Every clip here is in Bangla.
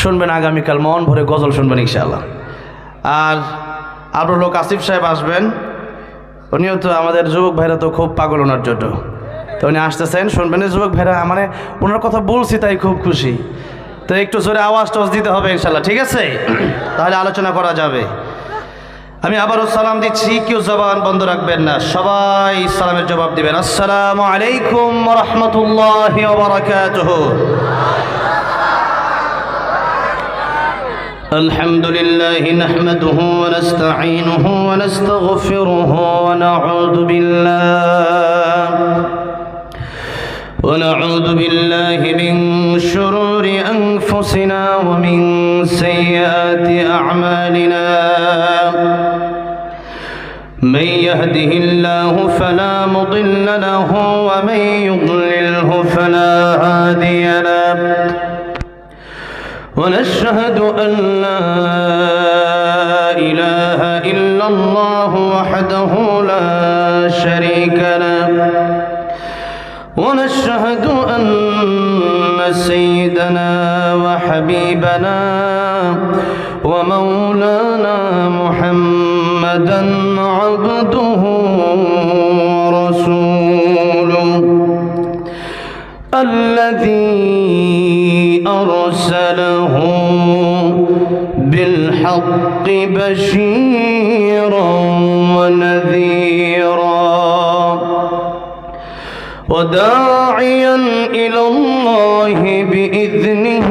শুনবেন আগামীকাল মন ভরে গজল শুনবেন ইনশাআল্লাহ। আর আপনার লোক আসিফ সাহেব আসবেন, উনিও তো আমাদের যুবক ভাইরা তো খুব পাগল ওনার জন্য, তো উনি আসতেছেন, শুনবেন। যুবক ভাইরা মানে ওনার কথা বলছি তাই খুব খুশি, তো একটু জোরে আওয়াজ টাওয়াজ দিতে হবে ইনশাআল্লাহ, ঠিক আছে? তাহলে আলোচনা করা যাবে। আমি আবারও সালাম দিচ্ছি, কেউ জবান বন্ধ রাখবেন না, সবাই সালামের জবাব দিবেন। আসসালামু আলাইকুম ওয়া রাহমাতুল্লাহি ওয়া বারাকাতুহু। আলহামদুলিল্লাহি নাহমাদুহু ওয়া নাস্তাঈনুহু ওয়া নাস্তাগফিরুহু ওয়া ونعوذ بالله من شرور أنفسنا ومن سيئات أعمالنا، من يهده الله فلا مضل له ومن يضلله فلا هادي له، ونشهد أن لا إله إلا الله وحده لا شريك له، ونشهد أن سيدنا وحبيبنا ومولانا محمدا عبده ورسوله الذي أرسله بالحق بشيرا ونذيرا وداعيا إلى الله بإذنه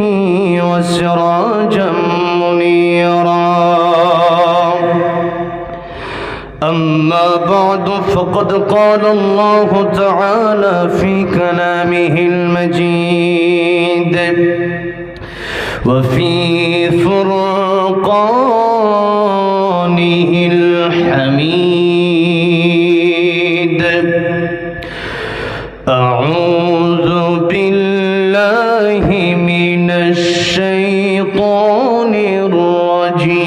وسراجا منيرا. أما بعد فقد قال الله تعالى في كلامه المجيد وفي فرقانه الحميد. أعوذ بالله من الشيطان الرجيم.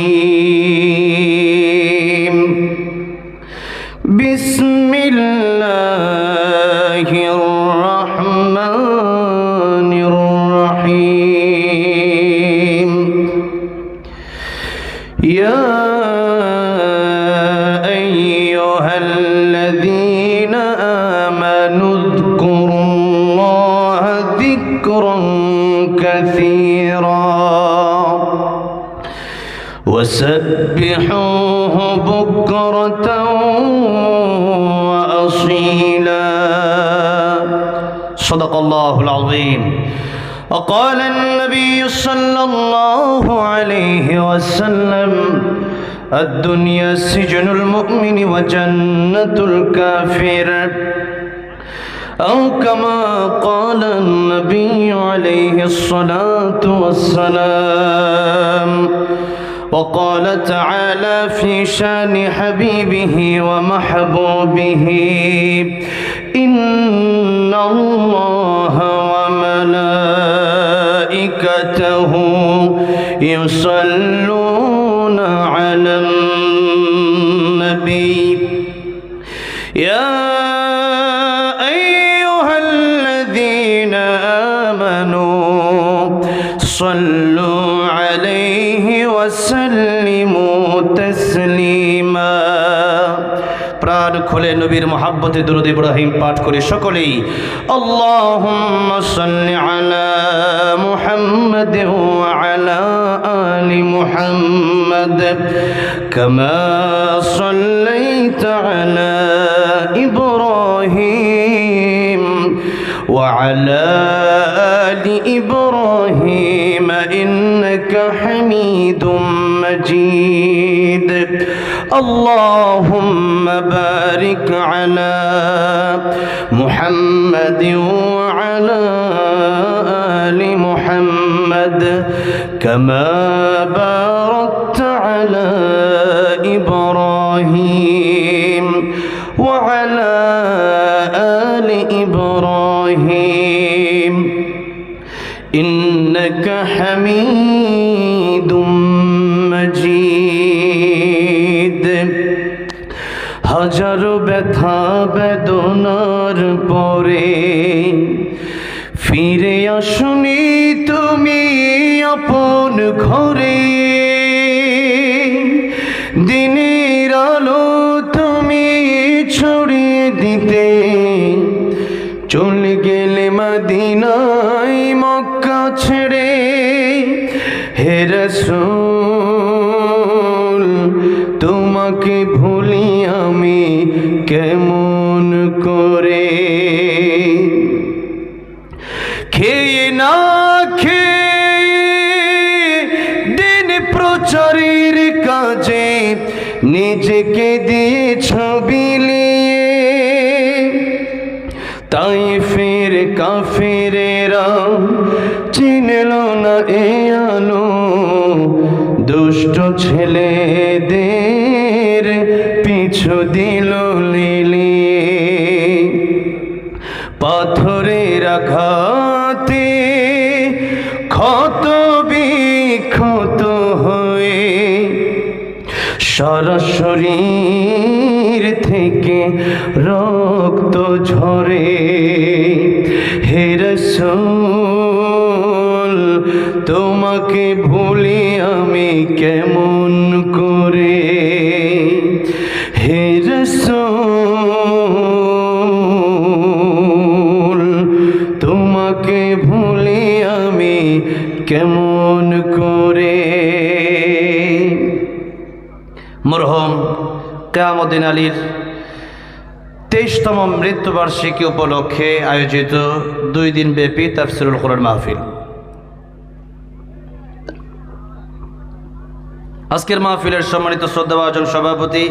بسم الله الرحمن الرحيم. يا أيها الذين آمنوا اذكروا الله ذكرا كثيرا وسبحوه بكرة وأصيلا. صدق الله العظيم. وقال النبي صلى الله عليه وسلم الدنيا سجن المؤمن وجنة الكافر، أو كما قال النبي عليه الصلاة والسلام. وقال تعالى في شان حبيبه ومحبوبه إن الله وملائكته يصلون على النبي يا أيها الذين آمنوا صلوا عليه وسلموا تسليما. প্রাণ খুলে নবীর মহাব্বতে দুরূদ ইব্রাহিম পাঠ করে সকলেই আল্লাহুম্মা সাল্লি আলা মুহাম্মাদ ওয়া আলা আলি মুহাম্মাদ কামা সাল্লাইতা আলা ইব্রাহিম ওয়া আলা আলি ইব্রাহিম ইন্নাকা হামিদুম মাজিদ. اللهم بارك على محمد وعلى آل محمد كما باركت على إبراهيم وعلى آل إبراهيم إنك حميد مجيد. হাজারো ব্যথা বেদনার পরে ফিরে আসনি তুমি আপন ঘরে দিনের আলো তুমি ছড়িয়ে দিতে, চলে গেলে মদিনায় মক্কা ছেড়ে। হে রাসূল তোমাকে ভুলি আমি কেমন করে, খেয়ে না খেয়ে দিন প্রচারের কাজে নিজেকে দিয়েছ বিলিয়ে। তাইফের কাফেরেরা চিনল না এ আলো, দুষ্ট ছেলেদের পিছু দিল লিলিয়ে। পাথরের আঘাতে ক্ষত বিক্ষত হয়ে সারা শরীর থেকে রক্ত ঝরে। হে রাসূল তোমাকে ভুলি আমি কেমন করে, হে রাসূল তোমাকে ভুলি আমি কেমন করে। মরহুম কিয়ামউদ্দিন আলীর 23তম মৃত্যুবার্ষিকী উপলক্ষে আয়োজিত 2 দিন ব্যাপী তাফসীরুল কোরআন মাহফিল। আজকের মাহফিলের সম্মানিত শ্রদ্ধাভাজন সভাপতি,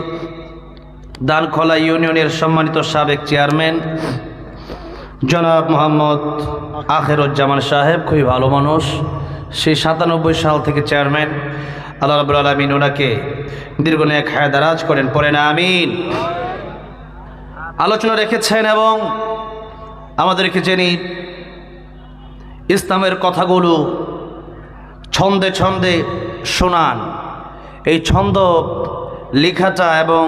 দানখোলা ইউনিয়নের সম্মানিত সাবেক চেয়ারম্যান জনাব মোহাম্মদ আখেরুজ্জামান সাহেব, খুবই ভালো মানুষ। সেই 97 সাল থেকে চেয়ারম্যান। আল্লাহ রাব্বুল আলামিন ওনাকে দীর্ঘ নেক হায়াত দারাজ করেন, পড়েন আমিন। আলোচনা রেখেছেন এবং আমাদেরকে যিনি ইসলামের কথাগুলো ছন্দে ছন্দে শোনান, এই ছন্দ লেখাটা এবং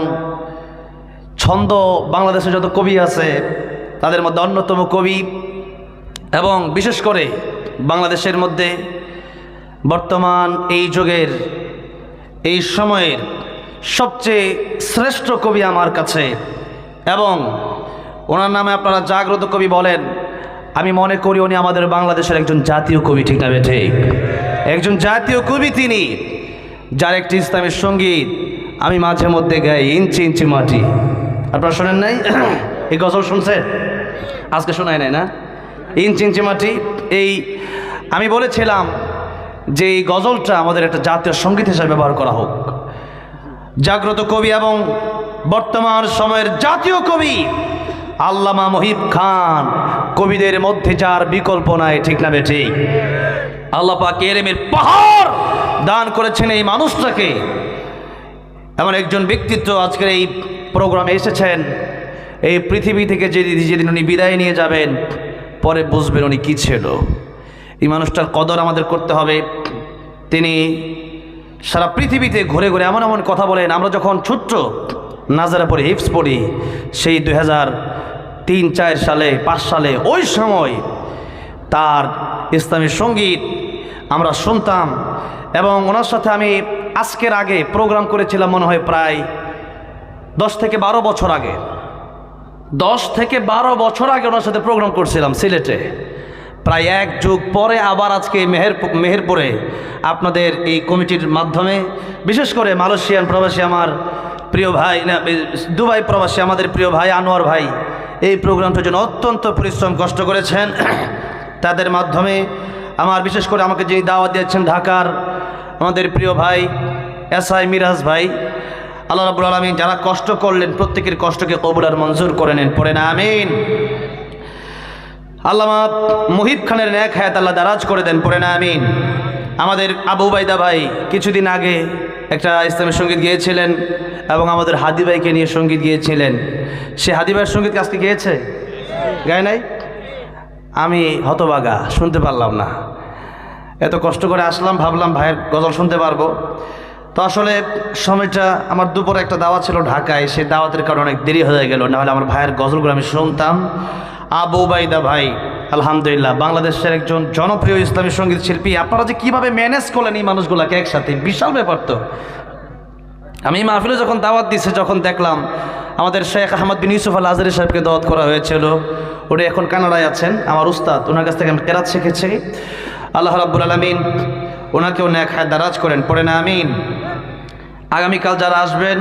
ছন্দ বাংলাদেশে যত কবি আছে তাদের মধ্যে অন্যতম কবি, এবং বিশেষ করে বাংলাদেশের মধ্যে বর্তমান এই যুগের এই সময়ের সবচেয়ে শ্রেষ্ঠ কবি আমার কাছে, এবং ওনার নামে আপনারা জাগ্রত কবি বলেন। আমি মনে করি উনি আমাদের বাংলাদেশের একজন জাতীয় কবি, ঠিক না ঠিক? একজন জাতীয় কবি তিনি, যার একটি ইসলামের সঙ্গীত আমি মাঝে মধ্যে গাই, ইঞ্চি ইঞ্চি মাটি। আপনারা শোনেন নাই? এই গজল শুনছেন? আজকে শোনায় নাই না? ইঞ্চি ইঞ্চি মাটি। এই আমি বলেছিলাম যে এই গজলটা আমাদের একটা জাতীয় সঙ্গীত হিসেবে ব্যবহার করা হোক। জাগ্রত কবি এবং বর্তমান সময়ের জাতীয় কবি আল্লামা মুহিব খান, কবিদের মধ্যে যার বিকল্প নাই, ঠিক না ঠিক? আল্লাহ পাক এলেমের পাহাড় দান করেছেন এই মানুষটাকে। এমন একজন ব্যক্তিত্ব আজকের এই প্রোগ্রামে এসেছেন। এই পৃথিবী থেকে যেদিন উনি বিদায় নিয়ে যাবেন, পরে বুঝবেন উনি কী ছিল। এই মানুষটার কদর আমাদের করতে হবে। তিনি সারা পৃথিবীতে ঘুরে ঘুরে এমন এমন কথা বলেন। আমরা যখন ছোট্ট নাজারা পড়ি, হিফজ পড়ি, সেই 2003-4 সালে 5 সালে ওই সময় তার ইসলামী সঙ্গীত আমরা শুনতাম। এবং ওনার সাথে আমি আজকের আগে প্রোগ্রাম করেছিলাম, মনে হয় প্রায় 10 থেকে 12 বছর আগে। 10 থেকে 12 বছর আগে ওনার সাথে প্রোগ্রাম করছিলাম সিলেটে। প্রায় 1 যুগ পরে আবার আজকে মেহেরপুরে আপনাদের এই কমিটির মাধ্যমে, বিশেষ করে মালয়েশিয়ান প্রবাসী আমার প্রিয় ভাই, না দুবাই প্রবাসী আমাদের প্রিয় ভাই আনোয়ার ভাই, এই প্রোগ্রামটার জন্য অত্যন্ত পরিশ্রম কষ্ট করেছেন। তাদের মাধ্যমে আমার বিশেষ করে আমাকে যিনি দাওয়াত দিয়েছেন ঢাকার আমাদের প্রিয় ভাই এসআই মিরাজ ভাই, আল্লাহ রাব্বুল আলামিন যারা কষ্ট করলেন প্রত্যেকের কষ্টকে কবুল আর মঞ্জুর করে নেন, পড়েন আমিন। আল্লামা মুহিব খানের নেক হায়াত আল্লাহ দারাজ করে দেন, পড়েন আমিন। আমাদের আবু বাইদা ভাই কিছুদিন আগে একটা ইসলামী সঙ্গীত গিয়েছিলেন এবং আমাদের হাদি ভাইকে নিয়ে সঙ্গীত গিয়েছিলেন। সে হাদি ভাইয়ের সঙ্গীত আজকে গিয়েছে, গায় নাই? আমি হতবাগা, শুনতে পারলাম না। এত কষ্ট করে আসলাম, ভাবলাম ভাইয়ের গজল শুনতে পারবো। তো আসলে সময়টা আমার দুপুরে একটা দাওয়াত ছিল ঢাকায়, সেই দাওয়াতের কারণে অনেক দেরি হয়ে গেল, নাহলে আমার ভাইয়ের গজলগুলো আমি শুনতাম। আবু বাইদা ভাই আলহামদুলিল্লাহ বাংলাদেশের একজন জনপ্রিয় ইসলামী সঙ্গীত শিল্পী। আপনারা যে কীভাবে ম্যানেজ করলেন এই মানুষগুলোকে একসাথে, বিশাল ব্যাপার তো। আমি মাহফিলে যখন দাওয়াত দিচ্ছে, যখন দেখলাম আমাদের শেখ আহমদ বিন ইউসুফ আল আজহারী সাহেবকে দাওয়াত করা হয়েছিল, উনি এখন কানাডায় আছেন, আমার উস্তাদ, ওনার কাছ থেকে আমি কেরাত শিখেছি। আল্লাহ রাব্বুল আলামিন ওনাকেও নেক হায়াত দারাজ করেন, পড়ে না আমিন। আগামীকাল যারা আসবেন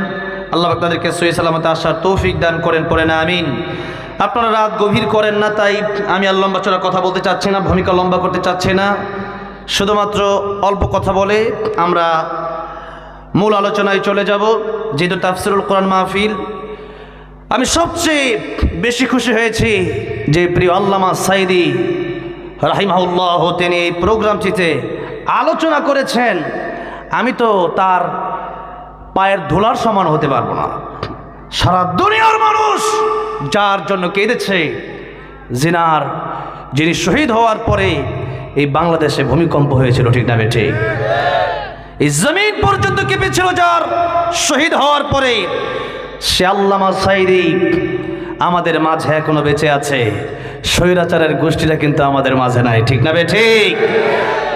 আল্লাহ পাক তাদেরকে সহি সালামতে আসার তৌফিক দান করেন, পড়ে না আমিন। আপনারা রাত গভীর করেন না, তাই আমি আর লম্বা চড়া কথা বলতে চাচ্ছি না, ভূমিকা লম্বা করতে চাচ্ছি না, শুধুমাত্র অল্প কথা বলে আমরা মূল আলোচনায় চলে যাব। যেহেতু তাফসিরুল কোরআন মাহফিল, আমি সবচেয়ে বেশি খুশি হয়েছি যে প্রিয় আল্লামা সাইদি রাহিমাহুল্লাহ তিনি এই প্রোগ্রামটিতে আলোচনা করেছেন। আমি তো তার পায়ের ধুলার সমান হতে পারবো না। সারা দুনিয়ার মানুষ যার জন্য কেঁদেছে, জিনার যিনি শহীদ হওয়ার পরে এই বাংলাদেশে ভূমিকম্প হয়েছিল, ঠিক না বেঠে? এই জমিন পর্যন্ত কেঁপেছিল যার শহীদ হওয়ার পরে, সে আল্লামা সাইদি আমাদের মাঝে এখনো বেঁচে আছে। স্বৈরাচারের গোষ্ঠীরা কিন্তু আমাদের মাঝে নাই, ঠিক না বেঠে?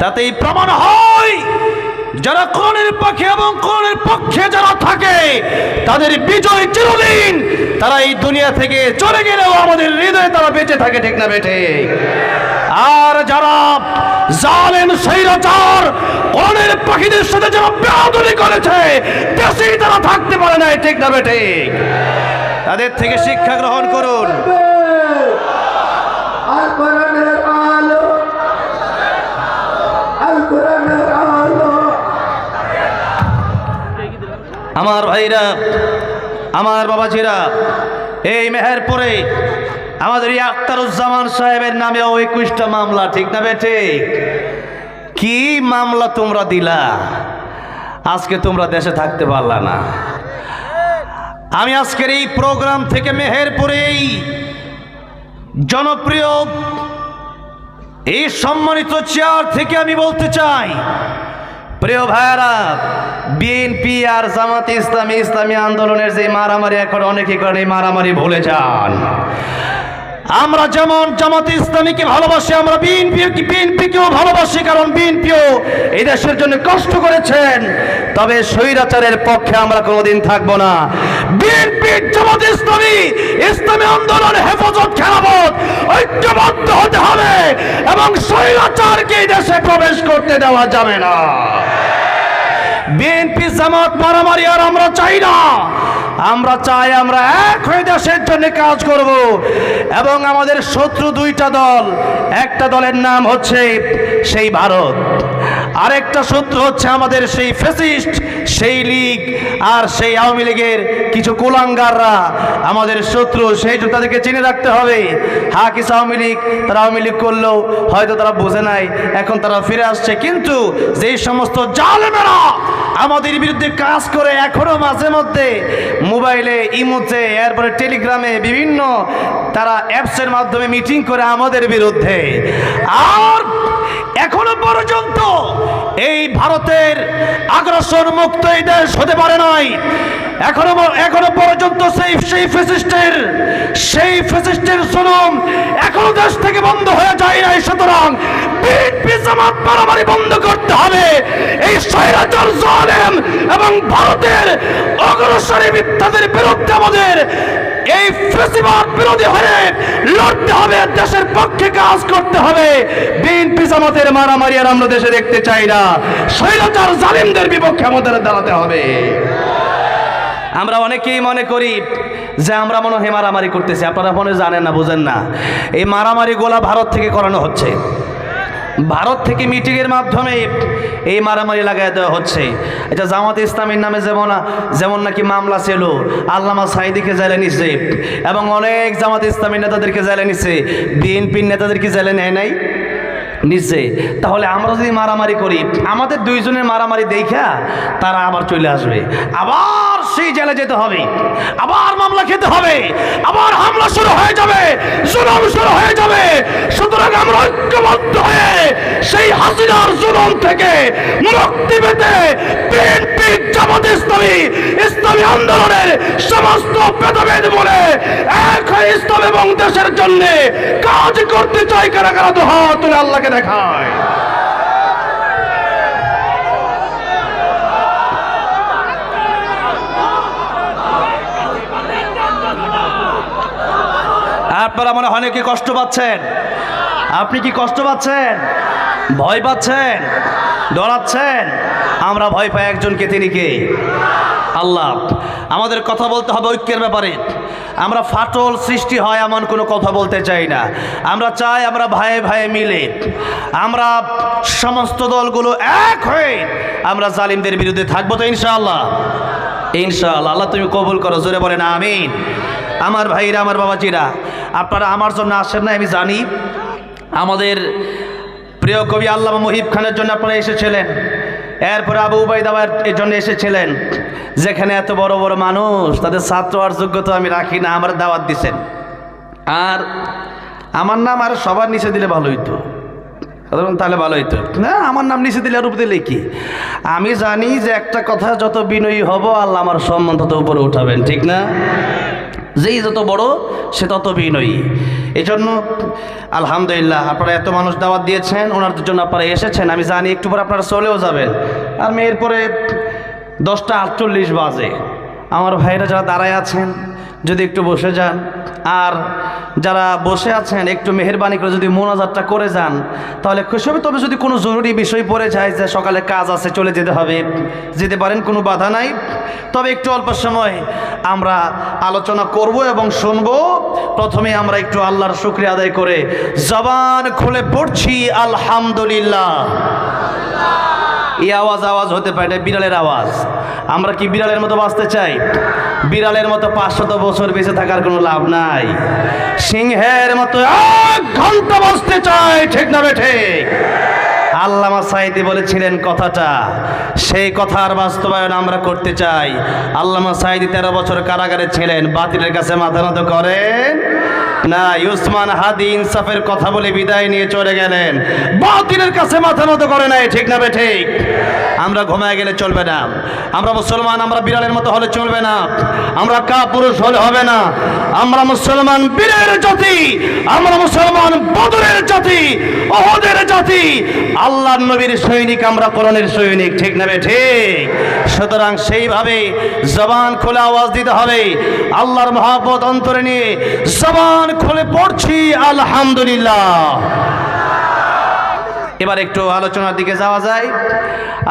তাতেই প্রমাণ হয় যারা কোরআনের পক্ষে এবং কোরআনের পক্ষে যারা থাকে তাদের বিজয় চিরদিন। তারা এই দুনিয়া থেকে চলে গেলেও আমাদের হৃদয়ে তারা বেঁচে থাকে, ঠিক না বেঠে? আর যারা জালেম স্বৈরাচার কোরআনের পাখিদের সাথে যারা বেয়াদবি করেছে, দেশেই তারা থাকতে পারে না, ঠিক না বেঠে? তাদের থেকে শিক্ষা গ্রহণ করুন। আল কোরআনের আলো, আল কোরআনের আলো। আমার ভাইরা, আমার বাবাজিরা, এই মেহেরপুরে আমাদের এই আখতারুজ্জামান সাহেবের নামেও 21টা মামলা, ঠিক না বেঠে? কি মামলা তোমরা দিলা, আজকে তোমরা দেশে থাকতে পারলা না। আমি আজকের এই প্রোগ্রাম থেকে মেহেরপুরেই জনপ্রিয় এই সম্মানিত চেয়ার থেকে আমি বলতে চাই, প্রিয় ভাইরা, বিএনপি আর জামাতে ইসলামী ইসলামী আন্দোলনের যে মারামারি এখন অনেকে করেন, এই মারামারি ভুলে যান। আমরা যেমন জামাতে ইসলামীকে ভালোবাসি, আমরা বিএনপিকেও ভালোবাসি, কারণ বিএনপিও এই দেশের জন্য কষ্ট করেছেন। তবে স্বৈরাচারের পক্ষে আমরা কোনোদিন থাকবো না। বিএনপি, জামাতে ইসলামী, ইসলামী আন্দোলন, হেফাজত, খেলাফত ঐক্যবদ্ধ হতে হবে এবং স্বৈরাচারকে এই দেশে প্রবেশ করতে দেওয়া যাবে না। বিএনপি জামাত মারামারি আর আমরা চাই না। আমরা চাই আমরা এক হয়ে দেশের জন্য কাজ করব। এবং আমাদের শত্রু দুইটা দল, একটা দলের নাম হচ্ছে সেই ভারত, আরেকটা শত্রু হচ্ছে আমাদের সেই ফ্যাসিস্ট, সেই লীগ আর সেই আওয়ামী লীগের কিছু কুলাঙ্গাররা আমাদের শত্রু। সেই জন্য তাদেরকে চিনে রাখতে হবে। হ্যাঁ, কিছু আওয়ামী লীগ, তারা আওয়ামী লীগ করলেও হয়তো তারা বোঝে নাই, এখন তারা ফিরে আসছে। কিন্তু যেই সমস্ত জালেমেরা আমাদের বিরুদ্ধে কাজ করে, এখনো মাঝে মধ্যে মোবাইলে, ইমোতে, এরপরে টেলিগ্রামে বিভিন্ন তারা অ্যাপসের মাধ্যমে মিটিং করে আমাদের বিরুদ্ধে, আর এখনো পর্যন্ত এই ভারতের আগ্রাসন মুক্ত এই দেশ হতে পারে নাই। এখনো পর্যন্ত সেই ফ্যাসিস্টের জুলুম এখনো দেশ থেকে বন্ধ হয়ে যায় নাই। সুতরাং বিএনপি জামাত মারামারি বন্ধ করতে হবে। এই স্বৈরাচার, জালেম এবং ভারতের অগ্রসরী মিথ্যাদের বিরুদ্ধে আমাদের এই ফ্যাসিবাদ বিরোধী হয়ে লড়তে হবে, দেশের পক্ষে কাজ করতে হবে। বিএনপি জামাতের মারামারি আর আমরা দেশে দেখতে চাই না। স্বৈরাচার, জালিমদের বিপক্ষে আমাদের দাঁড়াতে হবে। আমরা অনেকেই মনে করি যে আমরা মনে হয় মারামারি করতেছি। আপনারা মনে জানেন না, বুঝেন না। এই মারামারি গোলা ভারত থেকে করানো হচ্ছে। ভারত থেকে মিটিংয়ের মাধ্যমে এই মারামারি লাগাই দেওয়া হচ্ছে। এটা জামাত ইসলামীর নামে যেমন নাকি মামলা ছিল, আল্লামা সাইদিকে জেলে নিছে এবং অনেক জামাত ইসলামীর নেতাদেরকে জেলে নিছে। বিএনপির নেতাদেরকে জেলে নেয় নাই? নিচে, তাহলে আমরা যদি মারামারি করি, আমাদের দুইজনের মারামারি দেখা তারা আবার চলে আসবে, আবার সেই জেলে যেতে হবে, আবার মামলা খেতে হবে, আবার হামলা শুরু হয়ে যাবে, জুলুম শুরু হয়ে যাবে। সুতরাং আমরা ঐক্যবদ্ধ হয়ে সেই হাসিনার জুলুম থেকে মুক্তি পেতে বিএনপি, জামাত ইসলামী, ইসলামী আন্দোলনের সমস্ত ভেদাভেদ বলে এক হয়ে ইসলাম এবং দেশের জন্য কাজ করতে চাই। কারা কারা তো হাত তুলে আল্লাহকে দেখায়। আপনারা মনে হয় কি কষ্ট পাচ্ছেন? আপনি কি কষ্ট পাচ্ছেন? ভয় পাচ্ছেন? ডরাচ্ছেন? আমরা ভয় পাই একজনকে, তিনি কে? আল্লাহ। আমাদের কথা বলতে হবে ঐক্যের ব্যাপারে। আমরা ফাটল সৃষ্টি হয় এমন কোনো কথা বলতে চাই না। আমরা চাই আমরা ভাইয়ে ভাইয়ে মিলে, আমরা সমস্ত দলগুলো এক হয়ে আমরা জালিমদের বিরুদ্ধে থাকবো তো ইনশাআল্লাহ। ইনশাআল্লাহ। আল্লাহ তুমি কবুল করো, জোরে বলেন আমিন। আমার ভাইরা, আমার বাবাজিরা, আপনারা আমার জন্য আসেন না আমি জানি। আমাদের প্রিয় কবি আল্লামা মুহিব খানের জন্য আপনারা এসেছিলেন, এরপরে আবু উবাইদা এর জন্য এসেছিলেন। যেখানে এত বড় বড় মানুষ, তাদের ছাত্র আর যোগ্যতা আমি রাখি না, আমার দাওয়াত দিছেন। আর আমার নাম আর সবার নিচে দিলে ভালো হইতো, তাহলে ভালো হইতো না। আমার নাম নিচে দিলে আর উপরে দিলে কি? আমি জানি যে একটা কথা, যত বিনয়ী হব আল্লাহ আমার সম্মান তত উপরে উঠাবেন, ঠিক না? যেই যত বড় সে তত বিনয়ী। এই জন্য আলহামদুলিল্লাহ আপনারা এত মানুষ দাওয়াত দিয়েছেন, ওনাদের জন্য আপনারা এসেছেন। আমি জানি একটু পরে আপনারা চলেও যাবেন। আর এরপরে 10:48 বাজে। আমার ভাইরা যারা দাঁড়ায় আছেন যদি একটু বসে যান, আর যারা বসে আছেন একটু মেহেরবানি করে যদি মোনাজাতটা করে যান তাহলে খুশি হবে। তবে যদি কোনো জরুরি বিষয় পড়ে যায় যে সকালে কাজ আছে, চলে যেতে হবে, যেতে পারেন, কোনো বাধা নাই। তবে একটু অল্প সময় আমরা আলোচনা করব এবং শুনব। প্রথমে আমরা একটু আল্লাহর শুকরিয়া আদায় করে জবান খুলে পড়ছি আলহামদুলিল্লাহ। এই আওয়াজ হতে পারে না, বিড়ালের আওয়াজ। আমরা কি বিড়ালের মতো বাঁচতে চাই? বিড়ালের মতো 500 বছর বেঁচে থাকার কোনো লাভ নাই। সিংহের মতো 1 ঘন্টা বাঁচতে চাই, ঠিক না বেঠে? আল্লামা সাঈদী বলেছিলেন কথাটা, সেই কথার বাস্তবায়ন আমরা করতে চাই। আল্লামা সাঈদী 13 বছর কারাগারে ছিলেন, বাতিলের কাছে মাথা নত করেন না। উসমান হাদি ইনসাফের কথা বলে বিদায় নিয়ে চলে গেলেন, বাতিলের কাছে মাথা নত করে নাই, ঠিক না বেঠিক? আমরা ঘুমায় গেলে চলবে না। আমরা মুসলমান, আমরা বিড়ালের মতো হলে চলবে না। আমরা কাপুরুষ হলে হবে না। আমরা মুসলমান বীরের জাতি, আমরা মুসলমান বদরের জাতি, ওহদের জাতি, আল্লাহর নবীর সৈনিক, আমরা কোরআনের সৈনিক, ঠিক না বেঠিক? সুতরাং সেইভাবে জবান খুলে আওয়াজ দিতে হবে। আল্লাহর মহব্বত অন্তরে নিয়ে জবান খুলে পড়ছি আলহামদুলিল্লাহ। এবার একটু আলোচনার দিকে যাওয়া যায়।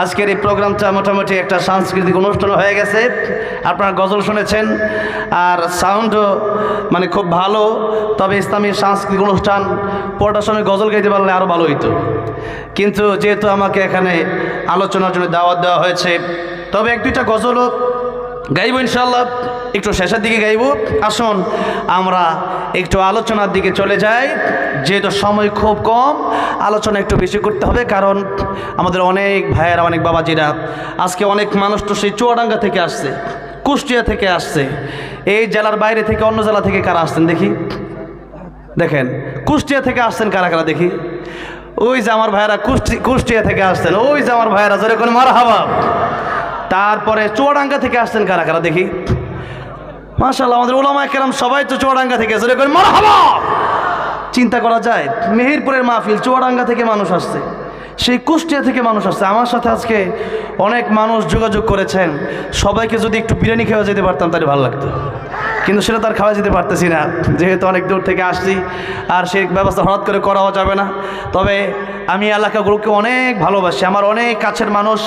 আজকের এই প্রোগ্রামটা মোটামুটি একটা সাংস্কৃতিক অনুষ্ঠান হয়ে গেছে। আপনারা গজল শুনেছেন, আর সাউন্ডও মানে খুব ভালো। তবে ইসলামী সাংস্কৃতিক অনুষ্ঠান পড়ার সময় গজল গাইতে পারলে আরও ভালো হইতো। কিন্তু যেহেতু আমাকে এখানে আলোচনার জন্য দাওয়াত দেওয়া হয়েছে, তবে 1-2টা গজলও গাইব ইনশাল্লাহ, একটু শেষের দিকে গাইব। আসুন আমরা একটু আলোচনার দিকে চলে যাই। যেহেতু সময় খুব কম, আলোচনা একটু বেশি করতে হবে, কারণ আমাদের অনেক ভাইয়েরা, অনেক বাবাজিরা, আজকে অনেক মানুষ তো সেই চুয়াডাঙ্গা থেকে আসছে, কুষ্টিয়া থেকে আসছে, এই জেলার বাইরে থেকে, অন্য জেলা থেকে কারা আসছেন দেখি? দেখেন, কুষ্টিয়া থেকে আসছেন কারা কারা দেখি? ওই যে আমার ভাইয়েরা কুষ্টিয়া থেকে আসছেন, ওই যে আমার ভাইয়েরা, জোরে করে মারহাবা। তারপরে চুয়াডাঙ্গা থেকে আসছেন কারা কারা দেখি? মাশাআল্লাহ, আমাদের উলামায়ে কেরাম সবাই তো চুয়াডাঙ্গা থেকে, জোরে করে মারহাবা। চিন্তা করা যায়, মেহেরপুরের মাহফিল, চুয়াডাঙ্গা থেকে মানুষ আসছে, সেই কুষ্টিয়া থেকে মানুষ আসছে। আমার সাথে আজকে অনেক মানুষ যোগাযোগ করেছেন। সবাইকে যদি একটু বিরিয়ানি খাওয়া যেতে পারতাম তাহলে ভালো লাগতো, কিন্তু সেটা তার খাওয়া যেতে পারতেছি না, যেহেতু অনেক দূর থেকে আসছি, আর সেই ব্যবস্থা হঠাৎ করে করাও যাবে না। তবে আমি এলাকাগুলোকে অনেক ভালোবাসি। আমার অনেক কাছের মানুষ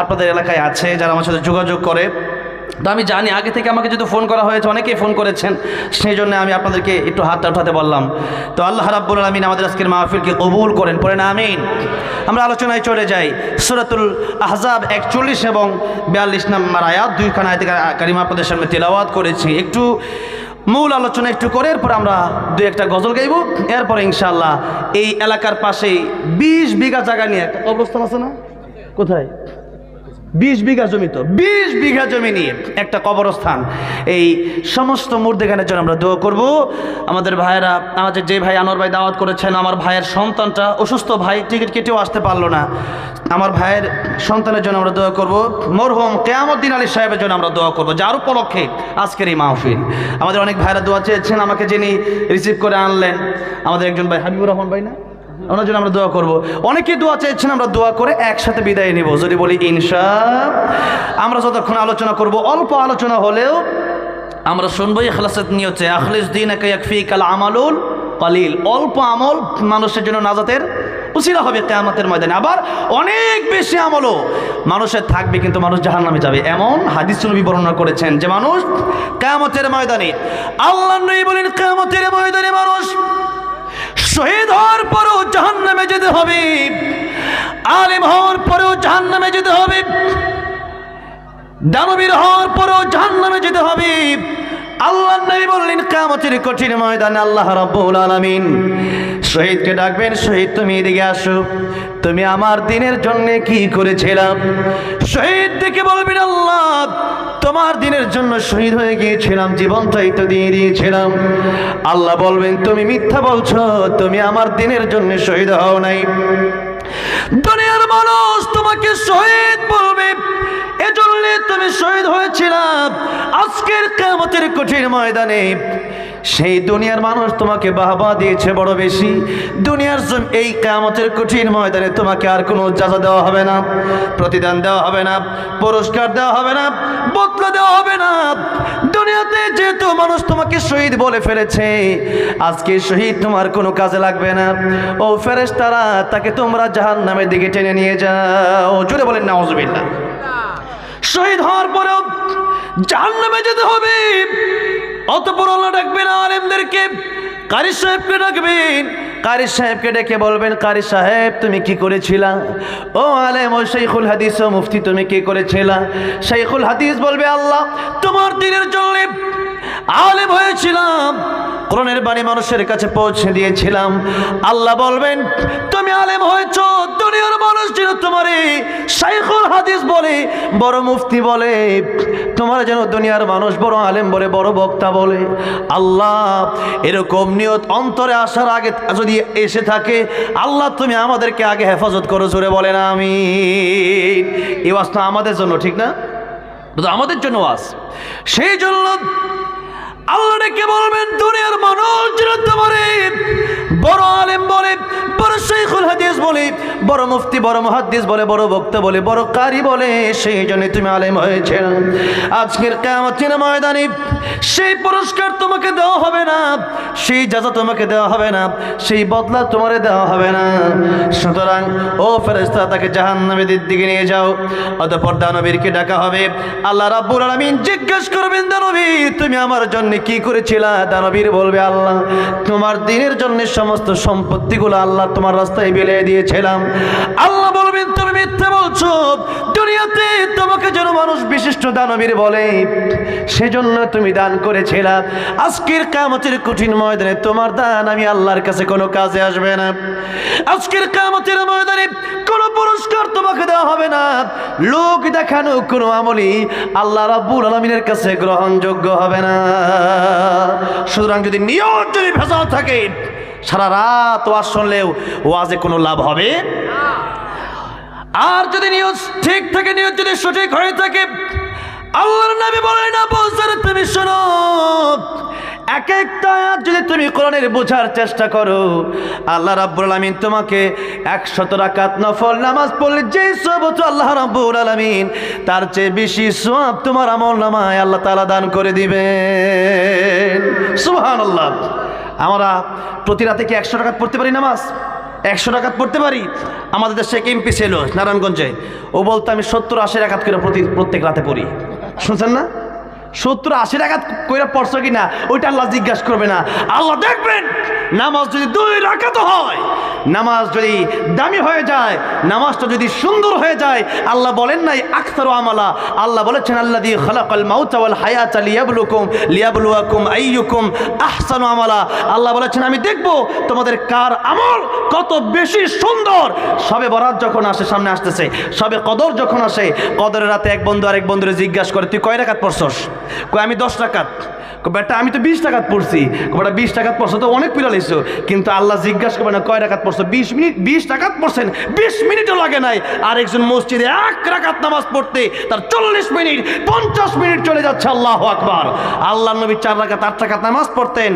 আপনাদের এলাকায় আছে, যারা আমার সাথে যোগাযোগ করে। তো আমি জানি আগে থেকে আমাকে যদি ফোন করা হয়েছে, অনেকেই ফোন করেছেন, সেই জন্য আমি আপনাদেরকে একটু হাতটা উঠাতে বললাম। তো আল্লাহ রাব্বুল আলামিন আমাদের আজকের মাহফিলকে কবুল করেন, পড়েন আমিন। আমরা আলোচনায় চলে যাই। সূরাতুল আহজাব 41 এবং 42 নম্বর আয়াত, দুইখানা আয়াত কারিমা আপনাদের সামনে তেলাওয়াত করেছি। একটু মূল আলোচনা একটু করে এরপর আমরা দুই একটা গজল গাইব। এরপরে ইনশাআল্লাহ এই এলাকার পাশেই 20 বিঘা জায়গা নিয়ে একটা কবরস্থান আছে না, কোথায় 20 বিঘা জমি, তো 20 বিঘা জমি নিয়ে একটা কবরস্থান, এই সমস্ত মুর্দেখানের জন্য আমরা দোয়া করব। আমাদের ভাইয়েরা, আমাদের যে ভাই আনোয়ার ভাই দাওয়াত করেছেন, আমার ভাইয়ের সন্তানটা অসুস্থ, ভাই টিকিট কেটেও আসতে পারলো না, আমার ভাইয়ের সন্তানের জন্য আমরা দোয়া করব। মরহুম কেয়ামউদ্দিন আলী সাহেবের জন্য আমরা দোয়া করব, যার উপলক্ষে আজকের এই মাহফিল। আমাদের অনেক ভাইয়েরা দোয়া চেয়েছেন, আমাকে যিনি রিসিভ করে আনলেন আমাদের একজন ভাই হাবিবুর রহমান ভাই না, ওনার জন্য আমরা দোয়া করব। অনেকেই দোয়া চেয়েছেন, আমরা দোয়া করে একসাথে বিদায় নিব। যদি বলি ইনশাআল্লাহ। আমরা যতক্ষণ আলোচনা করব, অল্প আলোচনা হলেও আমরা শুনবো ইখলাসের নিয়তে, আখলিস দীনাকা ইয়াকফিকাল আমালুল কলিল। অল্প আমল মানুষের জন্য নাজাতের উসিলা হবে কিয়ামতের ময়দানে। আবার অনেক বেশি আমলও মানুষের থাকবে, কিন্তু মানুষ জাহান্নামে যাবে। এমন হাদিস নবী বর্ণনা করেছেন যে মানুষ কিয়ামতের ময়দানে, আল্লাহর নবী বলেন কিয়ামতের ময়দানে মানুষ শহীদ হওয়ার পরেও জাহান্নামে যেতে হবে, আলেম হওয়ার পরেও জাহান্নামে যেতে হবে, দানবীর হওয়ার পরেও জাহান্নামে যেতে হবে। আল্লাহ নবী বললেন কিয়ামতের কঠিন ময়দানে আল্লাহ রাব্বুল আলামিন শহীদকে ডাকবেন, শহীদ তুমি এদিকে আসো, তুমি আমার দিনের জন্য কি করেছিলাম? শহীদ দেখে বলবেন আল্লাহ তোমার দিনের জন্য শহীদ হয়ে গিয়েছিলাম, জীবনটাই তো দিয়ে দিয়েছিলাম। আল্লাহ বলবেন তুমি মিথ্যা বলছো, তুমি আমার দিনের জন্য শহীদ হও নাই। দুনিয়ার মানুষ তোমাকে শহীদ বলবে, এজন্য তুমি শহীদ হয়েছিলাম। আজকের কিয়ামতের কঠিন ময়দানে সেই দুনিয়ার মানুষ তোমাকে বাহবা দিয়েছে বড় বেশি। দুনিয়ার এই কিয়ামতের কঠিন ময়দানে তোমাকে আর কোনো জাযা দেওয়া হবে না, প্রতিদান দেওয়া হবে না, পুরস্কার দেওয়া হবে না, বদলা দেওয়া হবে না। দুনিয়াতে যেহেতু মানুষ তোমাকে শহীদ বলে ফেলেছে, আজকে শহীদ তোমার কোনো কাজে লাগবে না। ও ফেরেশতারা, তাকে তোমরা জাহান্নামের দিকে টেনে নিয়ে যাও। জোরে বলেন নাউজুবিল্লাহ। শহীদ হওয়ার পরেও জাহান্নামে যেতে হবে। অতঃপর আল্লাহ ডাকবেন আলেমদেরকে, কারি সাহেবকে ডাকবেন, কারি সাহেবকে ডেকে বলবেন কারি সাহেব তুমি কি করেছিলা? ও আলেম, ও শাইখুল হাদিস, ও মুফতি তুমি কি করেছিলা? শাইখুল হাদিস বলবে আল্লাহ তোমার দিনের জন্য আলেম হয়েছিলাম, কোরআনের বাণী মানুষের কাছে পৌঁছে দিয়েছিলাম। আল্লাহ বলবেন তুমি আলেম হয়েছ, দুনিয়ার মানুষ যেন তোমারে শাইখুল হাদিস বলে, বড় মুফতি বলে, তোমার যেন দুনিয়ার মানুষ বড় আলেম বলে, বড় বক্তা বলে। আল্লাহ এরকম নিয়ত অন্তরে আসার আগে যদি এসে থাকে, আল্লাহ তুমি আমাদেরকে আগে হেফাজত করো। জোরে বলেন আমিন। এই ওয়াজটা আমাদের জন্য, ঠিক না? আমাদের জন্য ওয়াজ। সেই জন্য আল্লাহ ডেকে বলবেন দুনিয়ার মানুষ যেন তোমারে বড় আলেম বলে, বড় শাইখুল হাদিস বলে, বড় মুফতি, বড় মুহাদ্দিস বলে, বড় বক্তা বলে, বড় কারি বলে। সেই জন্য তুমি আলেম হয়েছে। আজকের কিয়ামতের ময়দানে সেই পুরস্কার তোমাকে দেওয়া হবে না, সেই জাযা তোমাকে দেওয়া হবে না, সেই বদলা তোমারে দেওয়া হবে না। সুতরাং ও ফেরেশতা, তাকে জাহান্নামের দিকে নিয়ে যাও। অতঃপর দানবীরকে ডাকা হবে। আল্লাহ রাব্বুল আলামিন জিজ্ঞেস করবেন দানবীর তুমি আমার জন্য কি করেছিলা? দানবীর বলবে আল্লাহ তোমার দিনের জন্য সমস্ত সম্পত্তিগুলো আল্লাহ তোমার রাস্তায় বিলিয়ে দিয়েছিলাম। আল্লাহ বলবেন তুমি মিথ্যা বলছো, দুনিয়াতে তোমাকে যেন মানুষ বিশিষ্ট দানবীর বলে, সেজন্য তুমি দান করেছিলা। আজকের কিয়ামতের কঠিন ময়দানে তোমার দান আমি আল্লাহর কাছে কোনো কাজে আসবে না। আজকের কিয়ামতের ময়দানে কোনো পুরস্কার তোমাকে দেওয়া হবে না। লোক দেখানো কোনো আমলই আল্লাহ রাব্বুল আলামিনের কাছে গ্রহণযোগ্য হবে না। সুতরাং যদি নিয়ত যদি ভেজাল থাকে, সারা রাত ওয়াজ শুনলেও ওয়াজে কোনো লাভ হবে। আর যদি নিয়ত ঠিক থাকে, নিয়ত যদি সঠিক হয়ে থাকে, আল্লাহর নবী বলেন আবু যর তুমি শোনো, এক একটা আয়াত যদি তুমি কোরআনের বোঝার চেষ্টা করো, আল্লাহ রাব্বুল আলামিন তোমাকে 100 রাকাত নফল নামাজ পড়লে যে সওয়াব আল্লাহ রাব্বুল আলামিন তার চেয়ে বেশি সওয়াব তোমার আমলনামায় আল্লাহ তাআলা দান করে দিবেন। সুবহানাল্লাহ। আমরা প্রতি রাতে কি 100 রাকাত পড়তে পারি নামাজ? 100 রাকাত পড়তে পারি? আমাদের দেশে এক এমপি ছিল নারায়ণগঞ্জে, ও বলতো আমি 70-80 রাকাত করে প্রত্যেক রাতে পড়ি। শুনছেন না? 70-80 রাকাত কইরা পড়ছো কিনা ওইটা আল্লাহ জিজ্ঞাসা করবে না। আল্লাহ দেখবেন নামাজ যদি 2 রাকাত হয়, নামাজ যদি দামি হয়ে যায়, নামাজটা যদি সুন্দর হয়ে যায়, আল্লাহ বলেন নাই আকসারু আমালা, আল্লাহ বলেছেন আল্লাযী খালাকাল মাউতা ওয়াল হায়াতা লিয়াবলুয়াকুম আইয়ুকুম আহসানু আমালা। আল্লাহ বলেছেন আমি দেখব তোমাদের কার আমল কত বেশি সুন্দর। সবে বরাত যখন আসে, সামনে আসতেছে, সবে কদর যখন আসে, কদরের রাতে এক বন্ধু আরেক বন্ধুরে জিজ্ঞাসা করে তুই কয় রাকাত পড়ছস? কই আমি 10 রাকাত। বেটা আমি তো 20 রাকাত পড়ছি। বেটা 20 রাকাত পড়ছো তো অনেক পিলা লাইছো, কিন্তু আল্লাহ জিজ্ঞাসা করবে না কয় রাকাত পড়ছো। 20 মিনিট 20 রাকাত পড়ছেন, 20 মিনিটও লাগে নাই। আর একজন মসজিদে 1 রাকাত নামাজ পড়তে তার 40 মিনিট 50 মিনিট চলে যাচ্ছে। আল্লাহু আকবার। আল্লাহর নবী 4 রাকাত 8 রাকাত নামাজ পড়তেন,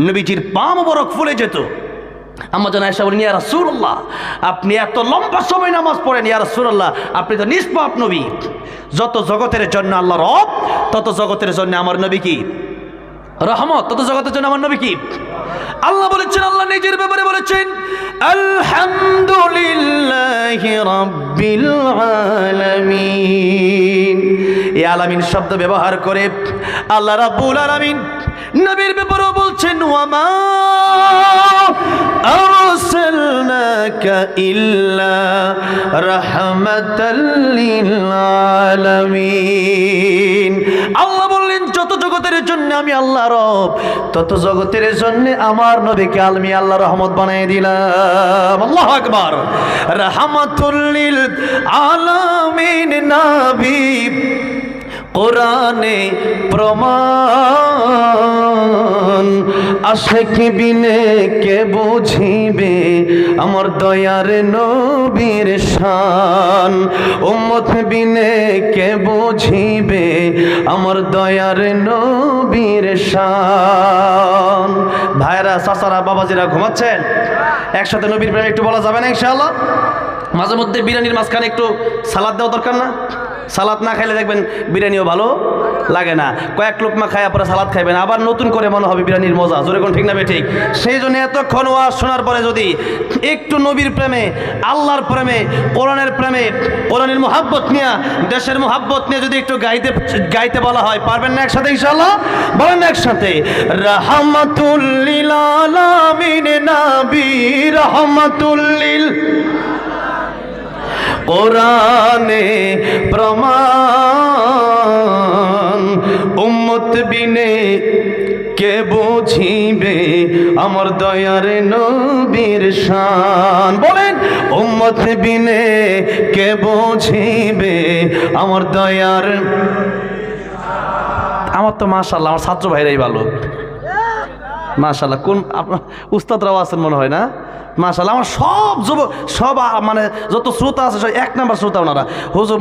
নবীজির পা মোবারক ফুলে যেত। আম্মা জান আয়েশা বলেন ইয়া রাসূলুল্লাহ আপনি এত লম্বা সময় নামাজ পড়েন, ইয়া রাসূলুল্লাহ আপনি তো নিষ্পাপ নবী। যত জগতের জন্য আল্লাহ রব, তত জগতের জন্য আমার নবী কি রহমত, তত জগতের জন্য আমার নবী কি। আল্লাহ বলেছেন, আল্লাহ নিজের ব্যাপারে বলেছেন আলহামদুলিল্লাহি রাব্বিল আলামিন। এই আলামিন শব্দ ব্যবহার করে আল্লাহ রাব্বুল আলামিন নবীর ব্যাপারেও বলছেন ওয়ামা আরসালনাকা ইল্লা রাহমাতাল লিল আলামিন। আল্লাহ বললেন যত জগতের জন্য আমি আল্লাহ রব, তত জগতের জন্য আমার নবীকে আমি আল্লাহ রহমত বানিয়ে দিলাম। আল্লাহু আকবার। রাহমাতুল লিল আলামিন নবী কোরআনে প্রমাণ, আশিক বিনে কে বুঝিবে আমার দয়ার নবীর শান, উম্মত বিনে কে বুঝিবে আমার দয়ার নবীর শান। ভাইরা, চাচারা, বাবাজিরা ঘুমাচ্ছেন? একসাথে নবীর প্রেমে একটু বলা যাবে না ইনশাআল্লাহ? মাঝে মধ্যে বিরিয়ানির মাঝখানে একটু সালাদ দেওয়া দরকার না? সালাদ না খাইলে দেখবেন বিরিয়ানিও ভালো লাগে না। কয়েক লোকমা খায় পরে সালাদ খাইবেন, আবার নতুন করে মনে হবে বিরিয়ানির মজা। জোরে কোন ঠিক না ঠিক? সেই জন্য এতক্ষণ ওয়াজ শোনার পরে যদি একটু নবীর প্রেমে, আল্লাহর প্রেমে, কোরআনের প্রেমে, কোরআনের মুহাব্বত নিয়ে, দেশের মুহাব্বত নিয়ে যদি একটু গাইতে বলা হয়, পারবেন না একসাথে ইনশাআল্লাহ? বলেন একসাথে, রাহমাতুল লিল আলামিন নবী রাহমাতুল লিল কোরআনে প্রমাণ, উম্মত বিনে কে বুঝিবে আমার দয়ার নবীর শান। বলেন, উম্মত বিনে কে বুঝিবে আমার দয়ার। আমার তো মাশাআল্লাহ আমার ছাত্র ভাইরাই ভালো মাশাআল্লাহ। কোন আপনার উস্তাদরাও আছেন মনে হয় না? মাশাআল্লাহ আমার সব মানে যত শ্রোতা আছে সব 1 নাম্বার শ্রোতা ওনারা। হুজুর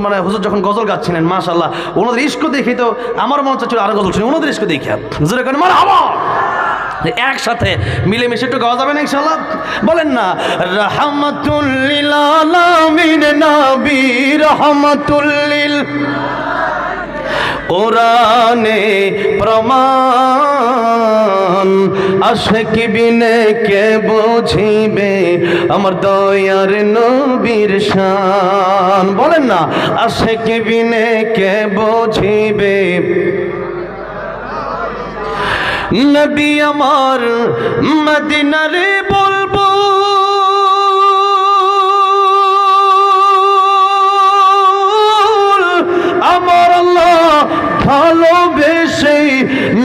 যখন গজল গাচ্ছিলেন মাশাআল্লাহ, ওনাদের ইস্ক দেখি তো আমার মন চাচ্ছিল আরো গজল শুনি, ওনাদের ইস্ক দেখি হুজুর এখন মারহাবা। একসাথে মিলেমিশে একটু গাওয়া যাবে না ইনশাআল্লাহ? বলেন না, রাহমাতুল লিল আলামিন নবী রাহমাতুল লিল কোরআনে প্রমাণ, আশিক বিনে কে বুঝিবে আমার দয়ার নবীর শান। বলেন না, আশিক বিনে কে বুঝিবে নবী আমার মদিনারে বলবো আমার আল্লাহ ভালোবেসে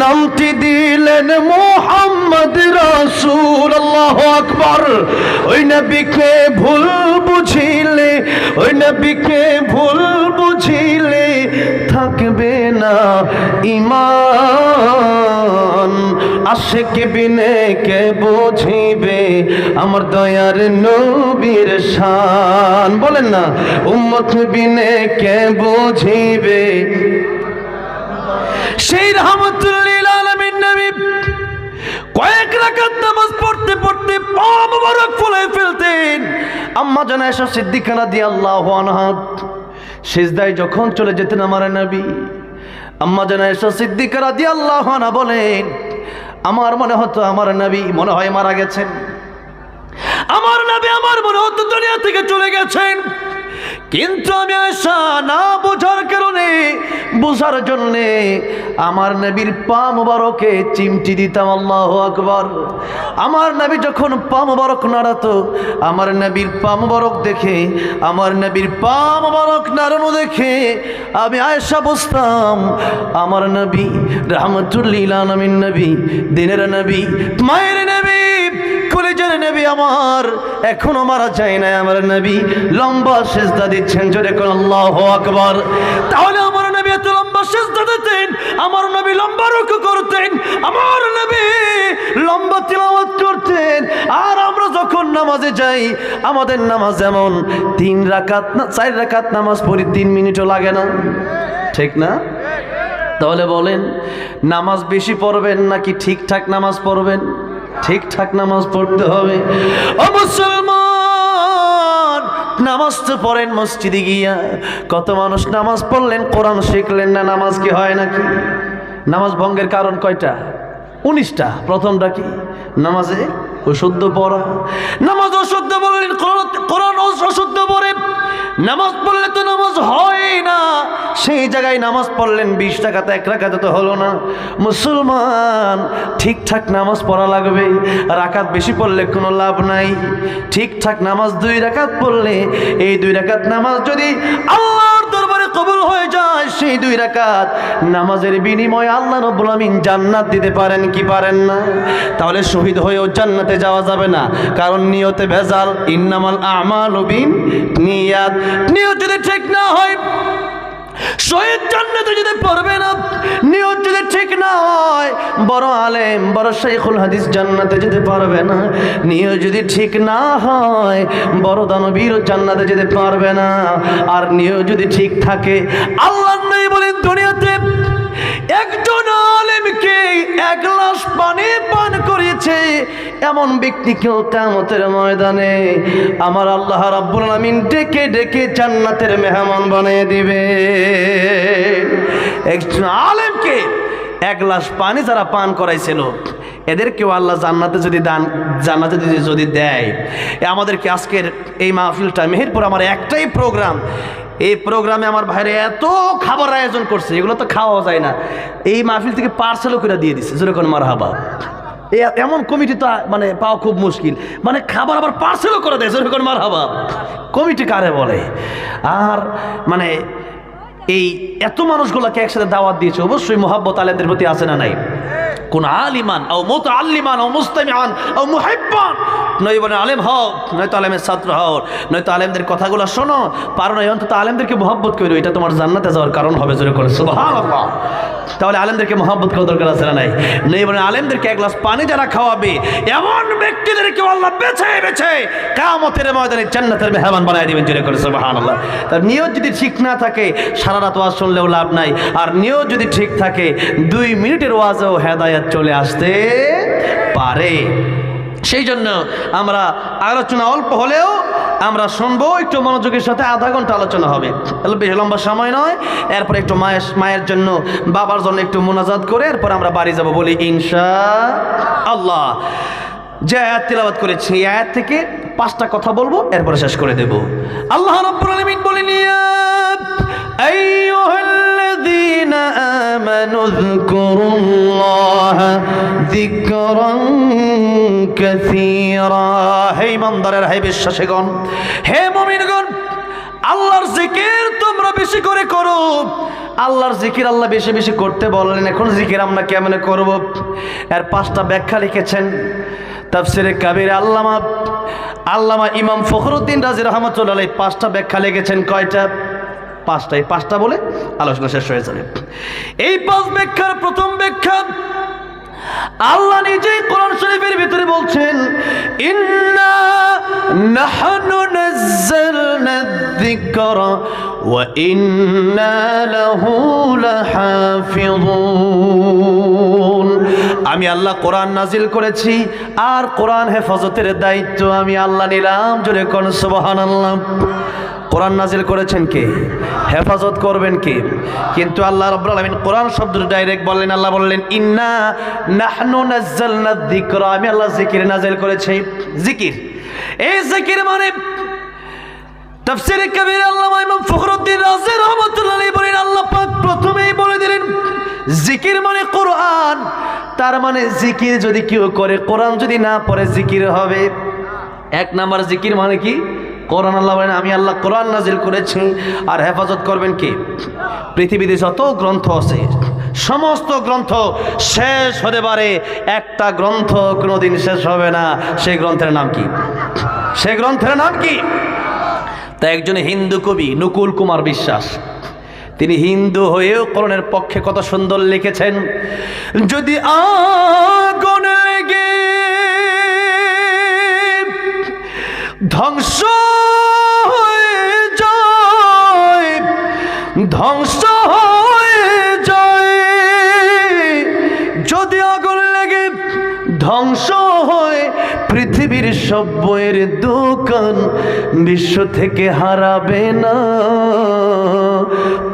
নামটি দিলেন মুহাম্মদ রাসূল। আল্লাহু আকবার। ওই নবীকে ভুল বুঝিলে, ওই নবীকে ভুল বুঝিলে থাকবে না ঈমান, আশিক বিনে কে বুঝিবে আমার দয়ার নবীর শান। বলেন না, উম্মত বিনে কে বুঝিবে সেই রাহমাতুল লিল আলামিন নবী। কয়েক রাকাত নামাজ পড়তে পড়তে পা মোবারক ফুলে ফেলতেন। আম্মা জান আয়েশা সিদ্দিকা রাদিয়াল্লাহু আনহা সিজদায় যখন চলে যেতেন আমার নবী, আম্মা জান আয়েশা সিদ্দিকা রাদিয়াল্লাহু আনহা বলেন, আমার মনে হতো আমার নবী মনে হয় মারা গেছেন, আমার নবী আমার মনে হতো দুনিয়া থেকে চলে গেছেন। কিন্তু আমি আয়েশা না বোঝার কারণে, বোঝার জন্যে আমার নবীর পা মুবারকে চিমটি দিতাম। আল্লাহু আকবার। আমার নবী যখন পা মুবারক নাড়াতো, আমার নবীর পা মুবারক দেখে, আমার নবীর পা মুবারক নাড়ানো দেখে আমি আয়েশা বুঝতাম আমার নবী রাহমাতুল্লিল আলামিন নবী, দিনের নবী, মায়ের নবী, কলেজের নবী আমার এখনো মারা যায় না। আমার নবী লম্বা সিজদা দিচ্ছেন, জোরে কোন আল্লাহু আকবার। তাহলে আমার নবী এত লম্বা সিজদা দিতেন, আমার নবী লম্বা রুকু করতেন, আমার নবী লম্বা তিলাওয়াত করতেন। আর আমরা যখন নামাজে যাই, আমাদের নামাজ যেমন 3 রাকাত না 4 রাকাত নামাজ পড়ি, 3 মিনিটও লাগে না, ঠিক না? তাহলে বলেন নামাজ বেশি পড়বেন নাকি ঠিকঠাক নামাজ পড়বেন? ঠিকঠাক নামাজ পড়তে হবে। ও মুসলমান, নামাজ তো পড়েন মসজিদে গিয়া। কত মানুষ নামাজ পড়লেন, কোরআন শিখলেন না। নামাজ কি হয় নাকি? নামাজ ভঙ্গের কারণ কয়টা? 19টা। প্রথমটা কি? নামাজে অশুদ্ধ পড়া। নামাজ অশুদ্ধ বললেন, কোরআন অশুদ্ধ পড়ে। নামাজ পড়লে তো নামাজ হয় না, সেই জায়গায় নামাজ পড়লেন 20 টাকাতে 1 রাকাতে তো হলো না। মুসলমান, ঠিকঠাক নামাজ পড়া লাগবে। রাকাত বেশি পড়লে কোনো লাভ নাই। ঠিকঠাক নামাজ 2 রাকাত পড়লে, এই 2 রাকাত নামাজ যদি আল্লাহর দরবারে কবুল হয়ে যায়, সেই 2 রাকাত নামাজের বিনিময়ে আল্লাহ রাব্বুল আমিন জান্নাত দিতে পারেন কি পারেন না? তাহলে শহীদ হয়েও জান্নাতে যাওয়া যাবে না, কারণ নিয়তে ভেজাল। ইন্নামাল আমালু বিন্নিয়াত। নিয়ত যদি ঠিক না হয়, শহীদ জান্নাতে যেতে পারবে না। নিয়ত যদি ঠিক না হয়, বড় আলেম, বড় শাইখুল হাদিস জান্নাতে যেতে পারবে না। নিয়ত যদি ঠিক না হয়, বড় দানবীর জান্নাতে যেতে পারবে না। আর নিয়ত যদি ঠিক থাকে, আল্লাহ নবী বলেন দুনিয়াতে একজন আলেমকে 1 গ্লাস পানি পান করিয়েছে এমন ব্যক্তিকেও কিয়ামতের ময়দানে আমার আল্লাহ রাব্বুল আলামিন ডেকে ডেকে জান্নাতের মেহমান বানিয়ে দিবে। একজন আলেমকে 1 গ্লাস পানি যারা পান করাইছিল, এদেরকেও আল্লাহ জান্নাতে যদি দেয়। আমাদেরকে আজকের এই মাহফিলটা, মেহেরপুর আমার একটাই প্রোগ্রাম, এই প্রোগ্রামে আমার ভাইরা এত খাবার আয়োজন করছে, এগুলো তো খাওয়া যায় না। এই মাহফিল থেকে পার্সেলও করে দিয়ে দিচ্ছে, যেরকম মারহাবা। এমন কমিটি তো মানে পাওয়া খুব মুশকিল, মানে খাবার আবার পার্সেলও করে দেয়, যেরকম মারহাবা। কমিটি কারে বলে? আর মানে এই এত মানুষগুলোকে একসাথে দাওয়াত দিয়েছে, অবশ্যই মোহাব্বত আলেমদের প্রতি আছে না নাই? কোন আলিমান ও মুতাআল্লিমান ও মুস্তামিআন ও মুহিব্বান, নয় বলেন আলেম হও, নয়তো আলেমের ছাত্র হও, নয়তো আলেমদের কথাগুলো শোনো, পারো না অন্তত আলেমদেরকে মোহাব্বত করো, এটা তোমার জান্নাতে যাওয়ার কারণ হবে। জোরে করে সুবহানাল্লাহ। তাহলে আলেমদেরকে মোহাব্বত করার দরকার আছে না নাই? নয় বলেন আলেমদেরকে 1 গ্লাস পানি যারা খাওয়াবে, এমন ব্যক্তিদেরকে আল্লাহ বেছে বেছে কিয়ামতের ময়দানে জান্নাতের মেহমান বানায় দিবেন। জোরে করে সুবহানাল্লাহ। তার নিয়ত যদি ঠিক না থাকে, সারা রাত ওয়াজ শুনলেও লাভ নাই। আর নিয়ত যদি ঠিক থাকে, 2 মিনিটের ওয়াজেও হেদায়েত চলে আসতে পারে। সেই জন্য আমরা আলোচনা অল্প হলেও আমরা শুনবো, একটু মনোযোগের সাথে। আধা ঘন্টা আলোচনা হবে, বেশি লম্বা সময় নয়। এরপর একটু মায়ের জন্য, বাবার জন্য একটু মোনাজাত করে এরপর আমরা বাড়ি যাব, বলি ইনশাআল্লাহ। যে আয়াত তিলাওয়াত করেছি, এই আয়াত থেকে 5টা কথা বলবো, এরপরে শেষ করে দেব। আল্লাহ রাব্বুল আলামিন বলেন, ইয়া আইয়ুহাল্লাযীনা আমানু যকুরুল্লাহা যিকরান কাসীরা। হে ইমানদারেরা, হে বিশ্বাসীগণ, হে মুমিনগণ, আল্লাহর জিকির তোমরা বেশি করে করো। আল্লাহর জিকির আল্লাহ বেশি বেশি করতে বললেন। এখন জিকির আমরা কেমনে করব? এর 5টা ব্যাখ্যা লিখেছেন তাফসিরে কাবীরে আল্লামা ইমাম ফখরুদ্দিন রাজি রহমাতুল্লাহ আলাইহি। 5টা ব্যাখ্যা লিখেছেন। কয়টা? 5টা। এই 5টা বলে আলোচনা শেষ হয়ে যাবে। এই 5 ব্যাখ্যার প্রথম ব্যাখ্যা, আল্লাহ নিজেই কোরআন শরীফের ভিতরে বলছেন, ইন্না নাহনু নাযালনা যিকরা ওয়া ইন্না লাহু লাহাফিযুন। আমি আল্লাহ কোরআন নাজিল করেছি, আর কোরআন হেফাজতের দায়িত্ব আমি আল্লাহ নিলাম। জোরে কোন সুবহানাল্লাহ। কোরআন নাজিল করেছেন কে? হেফাজত করবেন কে? কিন্তু আল্লাহ রাব্বুল আলামিন কোরআন শব্দটা ডাইরেক্ট বললেন। আল্লাহ বললেন, ইন্না নাহনু নাযালনা যিকরা, আমি আল্লাহ জিকির নাজিল করেছি। জিকির, এই জিকির মানে তাফসীরে কবির আল্লামা ইমাম ফখরুদ্দীন রাজি রাহমাতুল্লাহ আলাইহি বলেন, আল্লাহ পাক প্রথমেই বলে দিলেন জিকির মানে কোরআন। তার মানে জিকির যদি কেউ করে, কোরআন যদি না পড়ে জিকির হবে। এক নাম্বার জিকির মানে কি? কোরআন। আল্লাহ বলেন আমি আল্লাহ কোরআন নাজিল করেছি, আর হেফাজত করবেন কি? পৃথিবীতে যত গ্রন্থ আছে সমস্ত গ্রন্থ শেষ হতে পারে, একটা গ্রন্থ কোনোদিন শেষ হবে না। সেই গ্রন্থের নাম কি? সেই গ্রন্থের নাম কি? তা একজন হিন্দু কবি নকুল কুমার বিশ্বাস, তিনি হিন্দু হয়েও কোরআনের পক্ষে কত সুন্দর লিখেছেন। যদি আগুন লেগে ধ্বংস হয়ে যায়, ধ্বংস হয়ে যায়, যদি আগুন লেগে ধ্বংস হয় পৃথিবীর সব বইয়ের দোকান, বিশ্ব থেকে হারাবে না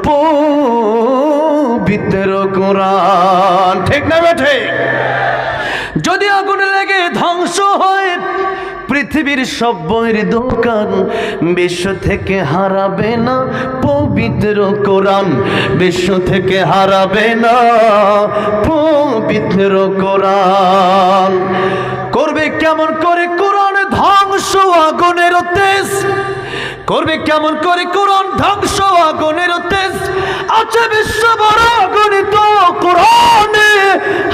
পবিত্র কোরআন। ঠিক না বেঠে? যদি আগুন লেগে ধ্বংস হয় পৃথিবীর সব বইয়ের দোকান, বিশ্ব থেকে হারাবে না পবিত্র কোরআন, বিশ্ব থেকে হারাবে না পবিত্র কোরআন। করবে কেমন করে কোরআন ধ্বংস আগুনের তেজ? করবে কেমন করে কোরআন ধ্বংস আগুনের তেজ? আছে বিশ্ব বড় গণিত কোরআনে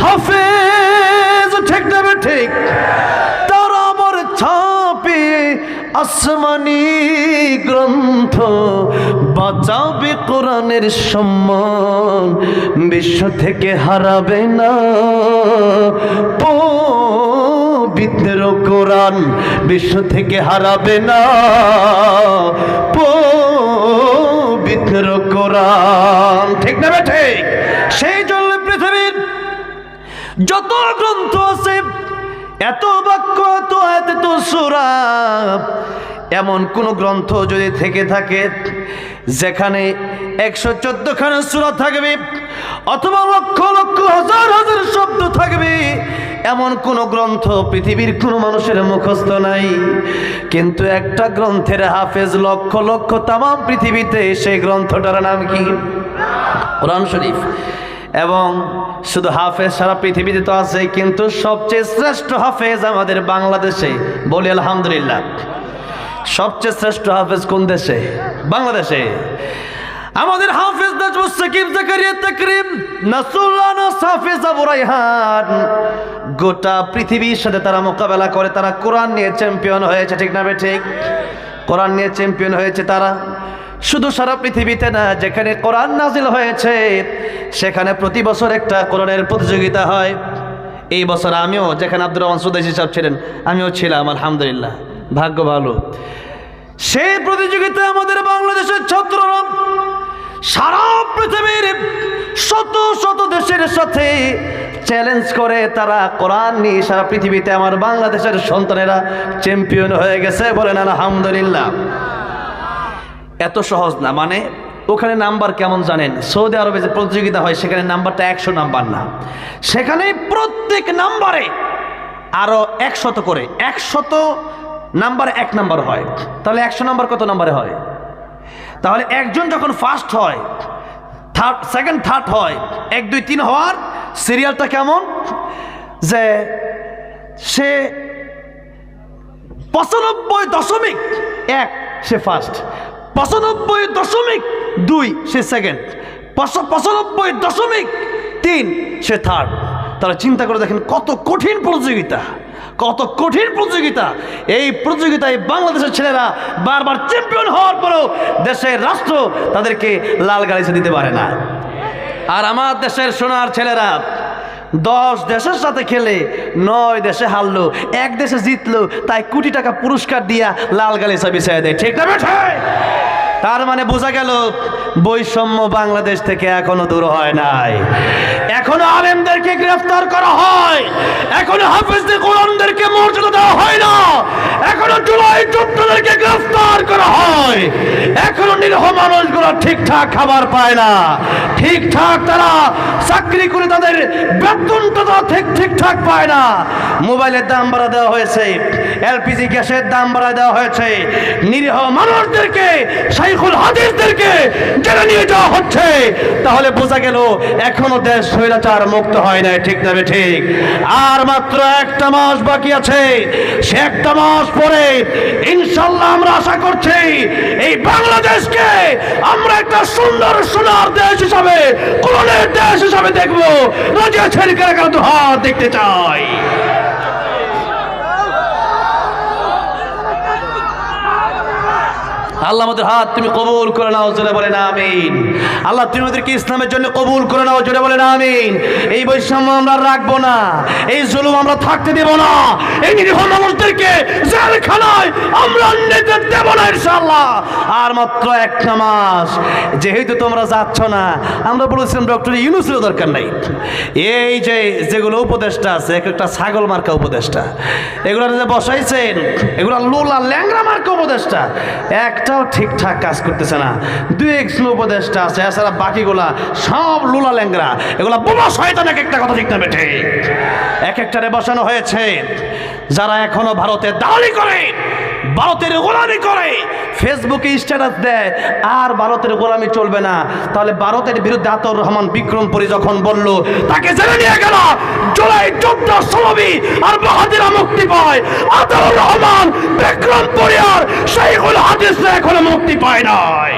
হাফেজ। ঠিক না ঠিক? তারা আমার ছাপে আসমানি গ্রন্থ, বাঁচাবে কোরআনের সম্মান, বিশ্ব থেকে হারাবে না পবিত্র কোরআন, বিশ্ব থেকে হারাবে না পবিত্র কোরআন। ঠিক না ঠিক? সেই জন্য পৃথিবীর যত গ্রন্থ আছে, এত বাক্য, এত আয়াত, এত সূরা, এমন কোন গ্রন্থ যদি থেকে থাকে যেখানে 114 খানা সূরা থাকবে অথবা লক্ষ লক্ষ হাজার হাজার শব্দ থাকবে, এমন কোন গ্রন্থ পৃথিবীর কোন মানুষের মুখস্থ নাই। কিন্তু একটা গ্রন্থের হাফেজ লক্ষ লক্ষ তাম পৃথিবীতে। সেই গ্রন্থটার নাম কি? কোরআন শরীফ। এবং শুধু হাফেজ সারা পৃথিবীতে তো আছে, কিন্তু সবচেয়ে শ্রেষ্ঠ হাফেজ আমাদের বাংলাদেশে। বলি আলহামদুলিল্লাহ। সবচেয়ে শ্রেষ্ঠ হাফেজ কোন দেশে? বাংলাদেশে। আমাদের হাফেজ নাজমুস সাকিব জাকারিয়া তাকরিম নাসরুল্লাহ নাস হাফেজ আবু রায়হান, গোটা পৃথিবীর সাথে তারা মোকাবেলা করে, তারা কোরআন নিয়ে চ্যাম্পিয়ন হয়েছে। ঠিক না ঠিক? কোরআন নিয়ে চ্যাম্পিয়ন হয়েছে তারা। শুধু সারা পৃথিবীতে না, যেখানে কোরআন নাজিল হয়েছে সেখানে প্রতি বছর একটা কোরআনের প্রতিযোগিতা হয়। এই বছর আমিও, যেখানে আব্দুর রহমান সুদাইসি সাহেব ছিলেন, আমিও ছিলাম। আলহামদুলিল্লাহ, ভাগ্য ভালো। সেই প্রতিযোগিতায় আমাদের বাংলাদেশের ছাত্ররা সারা পৃথিবীর শত শত দেশের সাথে চ্যালেঞ্জ করে তারা কোরআন নিয়ে সারা পৃথিবীতে আমার বাংলাদেশের সন্তানেরা চ্যাম্পিয়ন হয়ে গেছে। বলেন আলহামদুলিল্লাহ। এত সহজ না। মানে ওখানে নাম্বার কেমন জানেন? সৌদি আরবে যে প্রতিযোগিতা হয় সেখানে নাম্বারটা 100 নাম্বার না, সেখানে প্রত্যেক নাম্বারে আরো 100 করে, 100 নাম্বার 1 নাম্বার হয়। তাহলে 100 নাম্বার কত নাম্বারে হয়? তাহলে একজন যখন ফার্স্ট হয়, থার্ড, সেকেন্ড, থার্ড হয়, 1 2 3 হওয়ার সিরিয়ালটা কেমন? যে সে 95.1 সে ফার্স্ট, 95.2 সে সেকেন্ড, 95.3 সে থার্ড। তাহলে চিন্তা করে দেখেন কত কঠিন প্রতিযোগিতা, কত কঠিন প্রতিযোগিতা। এই প্রতিযোগিতায় বাংলাদেশের ছেলেরা বারবার চ্যাম্পিয়ন হওয়ার পরেও দেশের রাষ্ট্র তাদেরকে লাল গালিচা দিতে পারে না। আর আমার দেশের সোনার ছেলেরা 10 দেশের সাথে খেলে 9 দেশে হারলো, 1 দেশে জিতলো, তাই কোটি টাকা পুরস্কার দিয়া লাল গালিচা বিছায় দেয়। ঠিক না বেঠে? তার মানে বোঝা গেল বৈষম্য বাংলাদেশ থেকে এখনো দূর হয় নাই। এখনো আলেমদেরকে গ্রেফতার করা হয়, এখনো হাফেজদের কোরআনদেরকে মর্যাদা দেওয়া হয় না, এখনো জুলাই যোদ্ধাদেরকে গ্রেফতার করা হয়, এখনো নিরীহ মানুষগুলো ঠিকঠাক খাবার পায় না, ঠিকঠাক তারা চাকরি করে তাদের বেতনটা তারা ঠিকঠাক পায় না। মোবাইলের দাম বাড়া দেওয়া হয়েছে, এলপিজি গ্যাসের দাম বাড়া দেওয়া হয়েছে, নিরীহ মানুষদেরকে শাইখুল হাদিসদেরকে জেলে নিয়ে যাওয়া হচ্ছে। তাহলে বোঝা গেল এখনো দেশ স্বৈরাচার মুক্ত হয় নাই, ঠিক না ঠিক? আর মাত্র একটা মাস বাকি আছে, সে একটা মাস পরে ইনশাল্লাহ আমরা আশা করছি এই বাংলাদেশকে আমরা একটা সুন্দর সোনার দেশ হিসাবে, কোরআনের দেশ হিসাবে দেখবো। রাজি আছেন কারা কারা? তো হাত দেখতে চাই। আল্লাহ আমাদের হাত তুমি কবুল করে নাও, জোরে বলেন আমিন। আল্লাহ তুমি আমাদেরকে ইসলামের জন্য কবুল করে নাও, জোরে বলেন আমিন। এই বৈষম্য আমরা রাখবো না, এই জুলুম আমরা থাকতে দেব না, এই নিরীহ মানুষদেরকে জেলখানায় আমরা নিতে দেব না ইনশাআল্লাহ। আর মাত্র একটা মাস, যেহেতু তোমরা যাচ্ছ না, আমরা বলেছিলাম ডক্টর ইউনূসের দরকার নাই। এই যে যেগুলো উপদেষ্টা আছে, এক একটা ছাগল মার্কা উপদেষ্টা, এগুলো যে বসাইছেন এগুলো লোলা ল্যাংরা মার্কা উপদেষ্টা, একটা ঠিকঠাক কাজ করতেছে না। দুই একজন উপদেষ্টা আছে, এছাড়া বাকিগুলা সব লুলা ল্যাংরা, এগুলা বোমা শয়তান। এক একটা কথা ঠিক না বেঠে, এক একটারে বসানো হয়েছে যারা এখনো ভারতের দালালি করে, ভারতের গোলামি করে, ফেসবুকে স্ট্যাটাস দেয় আর ভারতের গোলামি চলবে না। তাহলে ভারতের বিরুদ্ধে আতাউর রহমান বিক্রমপুরী যখন বলল, তাকে জেলে নিয়ে গেল, জুলাই যোদ্ধা সলবি আর বাহাদিরা মুক্তি পায়, আতাউর রহমান বিক্রমপুরী আর শাইখুল হাদিস এখনো মুক্তি পায় নাই।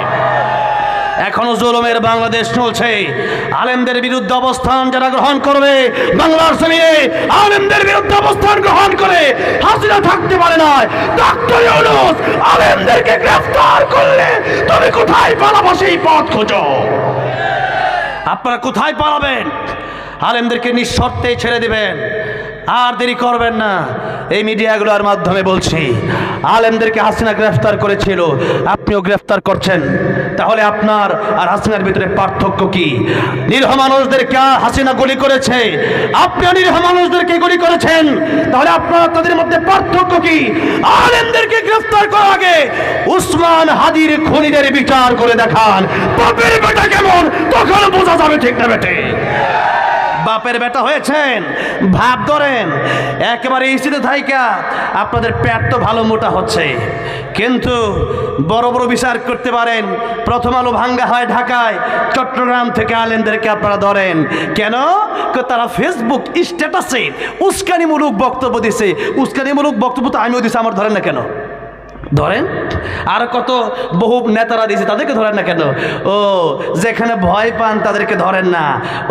এখনো জুলুমের বাংলাদেশ চলছে। আলেমদের বিরুদ্ধে অবস্থান যারা গ্রহণ করবে, বাংলার জমিনে আলেমদের বিরুদ্ধে অবস্থান গ্রহণ করে হাসিনা থাকতে পারে না। ডক্টর ইউনূস আলেমদেরকে গ্রেফতার করলে তুমি কোথায় পালাবো? সেই পথ খোঁজো। আপনারা কোথায় পালাবেন? আলেমদেরকে নিঃশর্তে ছেড়ে দিবেন, আর দেরি করবেন না। এই মিডিয়াগুলোর মাধ্যমে বলছি, আলেমদেরকে হাসিনা গ্রেফতার করেছিল, আপনিও গ্রেফতার করছেন, তাহলে আপনার আর হাসিনার ভিতরে পার্থক্য কি? নিরীহ মানুষদেরকে হাসিনা গুলি করেছে, আপনিও নিরীহ মানুষদেরকে গুলি করেছেন, তাহলে আপনার তাদের মধ্যে পার্থক্য কি? আলেমদেরকে গ্রেফতার করার আগে উসমান হাদির খুনিদের বিচার করে দেখান, বাপের বেটা কেমন, তখন বোঝা যাবে, ঠিক না বেটে? বাপের বেটা হয়েছেন, ভাব ধরেন একেবারে ইস্তিতে থাইকা আপনাদের পেট তো ভালো মোটা হচ্ছে, কিন্তু বড় বড় বিচার করতে পারেন। প্রথম আলো ভাঙ্গা হয় ঢাকায়, চট্টগ্রাম থেকে আলেমদেরকে আপনারা ধরেন কেন? তারা ফেসবুক স্ট্যাটাসে উস্কানিমূলক বক্তব্য দিছে। উস্কানিমূলক বক্তব্য তো আমিও দিছি, আমার ধরেন না কেন? ধরেন। আর কত বহু নেতারা দিয়েছে, তাদেরকে ধরেন না কেন? ও যেখানে ভয় পান তাদেরকে ধরেন না।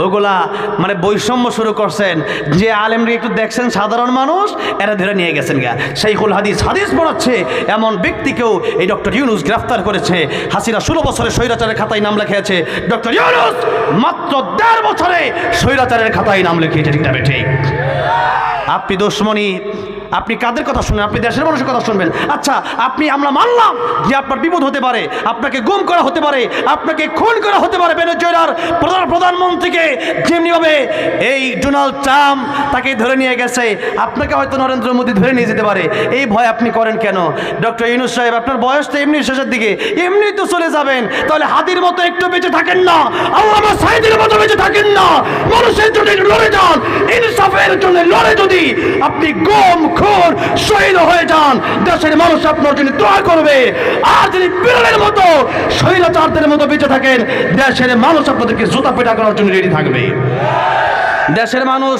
ওগুলা মানে বৈষম্য শুরু করছেন। যে আলেমরা একটু দেখছেন সাধারণ মানুষ, এরা ধরে নিয়ে গেছেন গা। শাইখুল হাদিস হাদিস পড়াচ্ছে এমন ব্যক্তিকেও এই ডক্টর ইউনূস গ্রেফতার করেছে। হাসিনা 16 বছরে স্বৈরাচারের খাতায় নাম লেখিয়েছে, ডক্টর ইউনূস মাত্র 1.5 বছরে স্বৈরাচারের খাতায় নাম লিখিয়েছে, ঠিক না ঠিক? আপনি দুশমনী, আপনি কাদের কথা শুনবেন? আপনি দেশের মানুষের কথা শুনবেন। আচ্ছা, আপনি আমরা মানলাম যে আপনার বিপদ হতে পারে, আপনাকে গুম করা হতে পারে, আপনাকে খুন করা হতে পারে। ভেনেজুয়েলার প্রধানমন্ত্রীকে যেমনিভাবে এই ডোনাল্ড ট্রাম্প তাকে ধরে নিয়ে গেছে, আপনাকে হয়তো নরেন্দ্র মোদী ধরে নিয়ে যেতে পারে। এই ভয় আপনি করেন কেন? ডক্টর ইউনূস সাহেব, আপনার বয়স তো এমনি শেষের দিকে, এমনি তো চলে যাবেন, তাহলে হাদির মতো একটু বেঁচে থাকেন না, আল্লামা সাঈদীর মতো বেঁচে থাকেন না, মানুষের জন্য লড়ে যান, ইনসাফের জন্য লড়ে যদি আপনি গুম খুন শহীদ হয়ে যান, দেশের মানুষ আপনার জন্য দোয়া করবে। আর যদি বিড়ালের মতো স্বৈরাচারদের মতো বেঁচে থাকেন, দেশের মানুষ আপনাদেরকে জুতা পেটা করার জন্য রেডি থাকবে। দেশের মানুষ,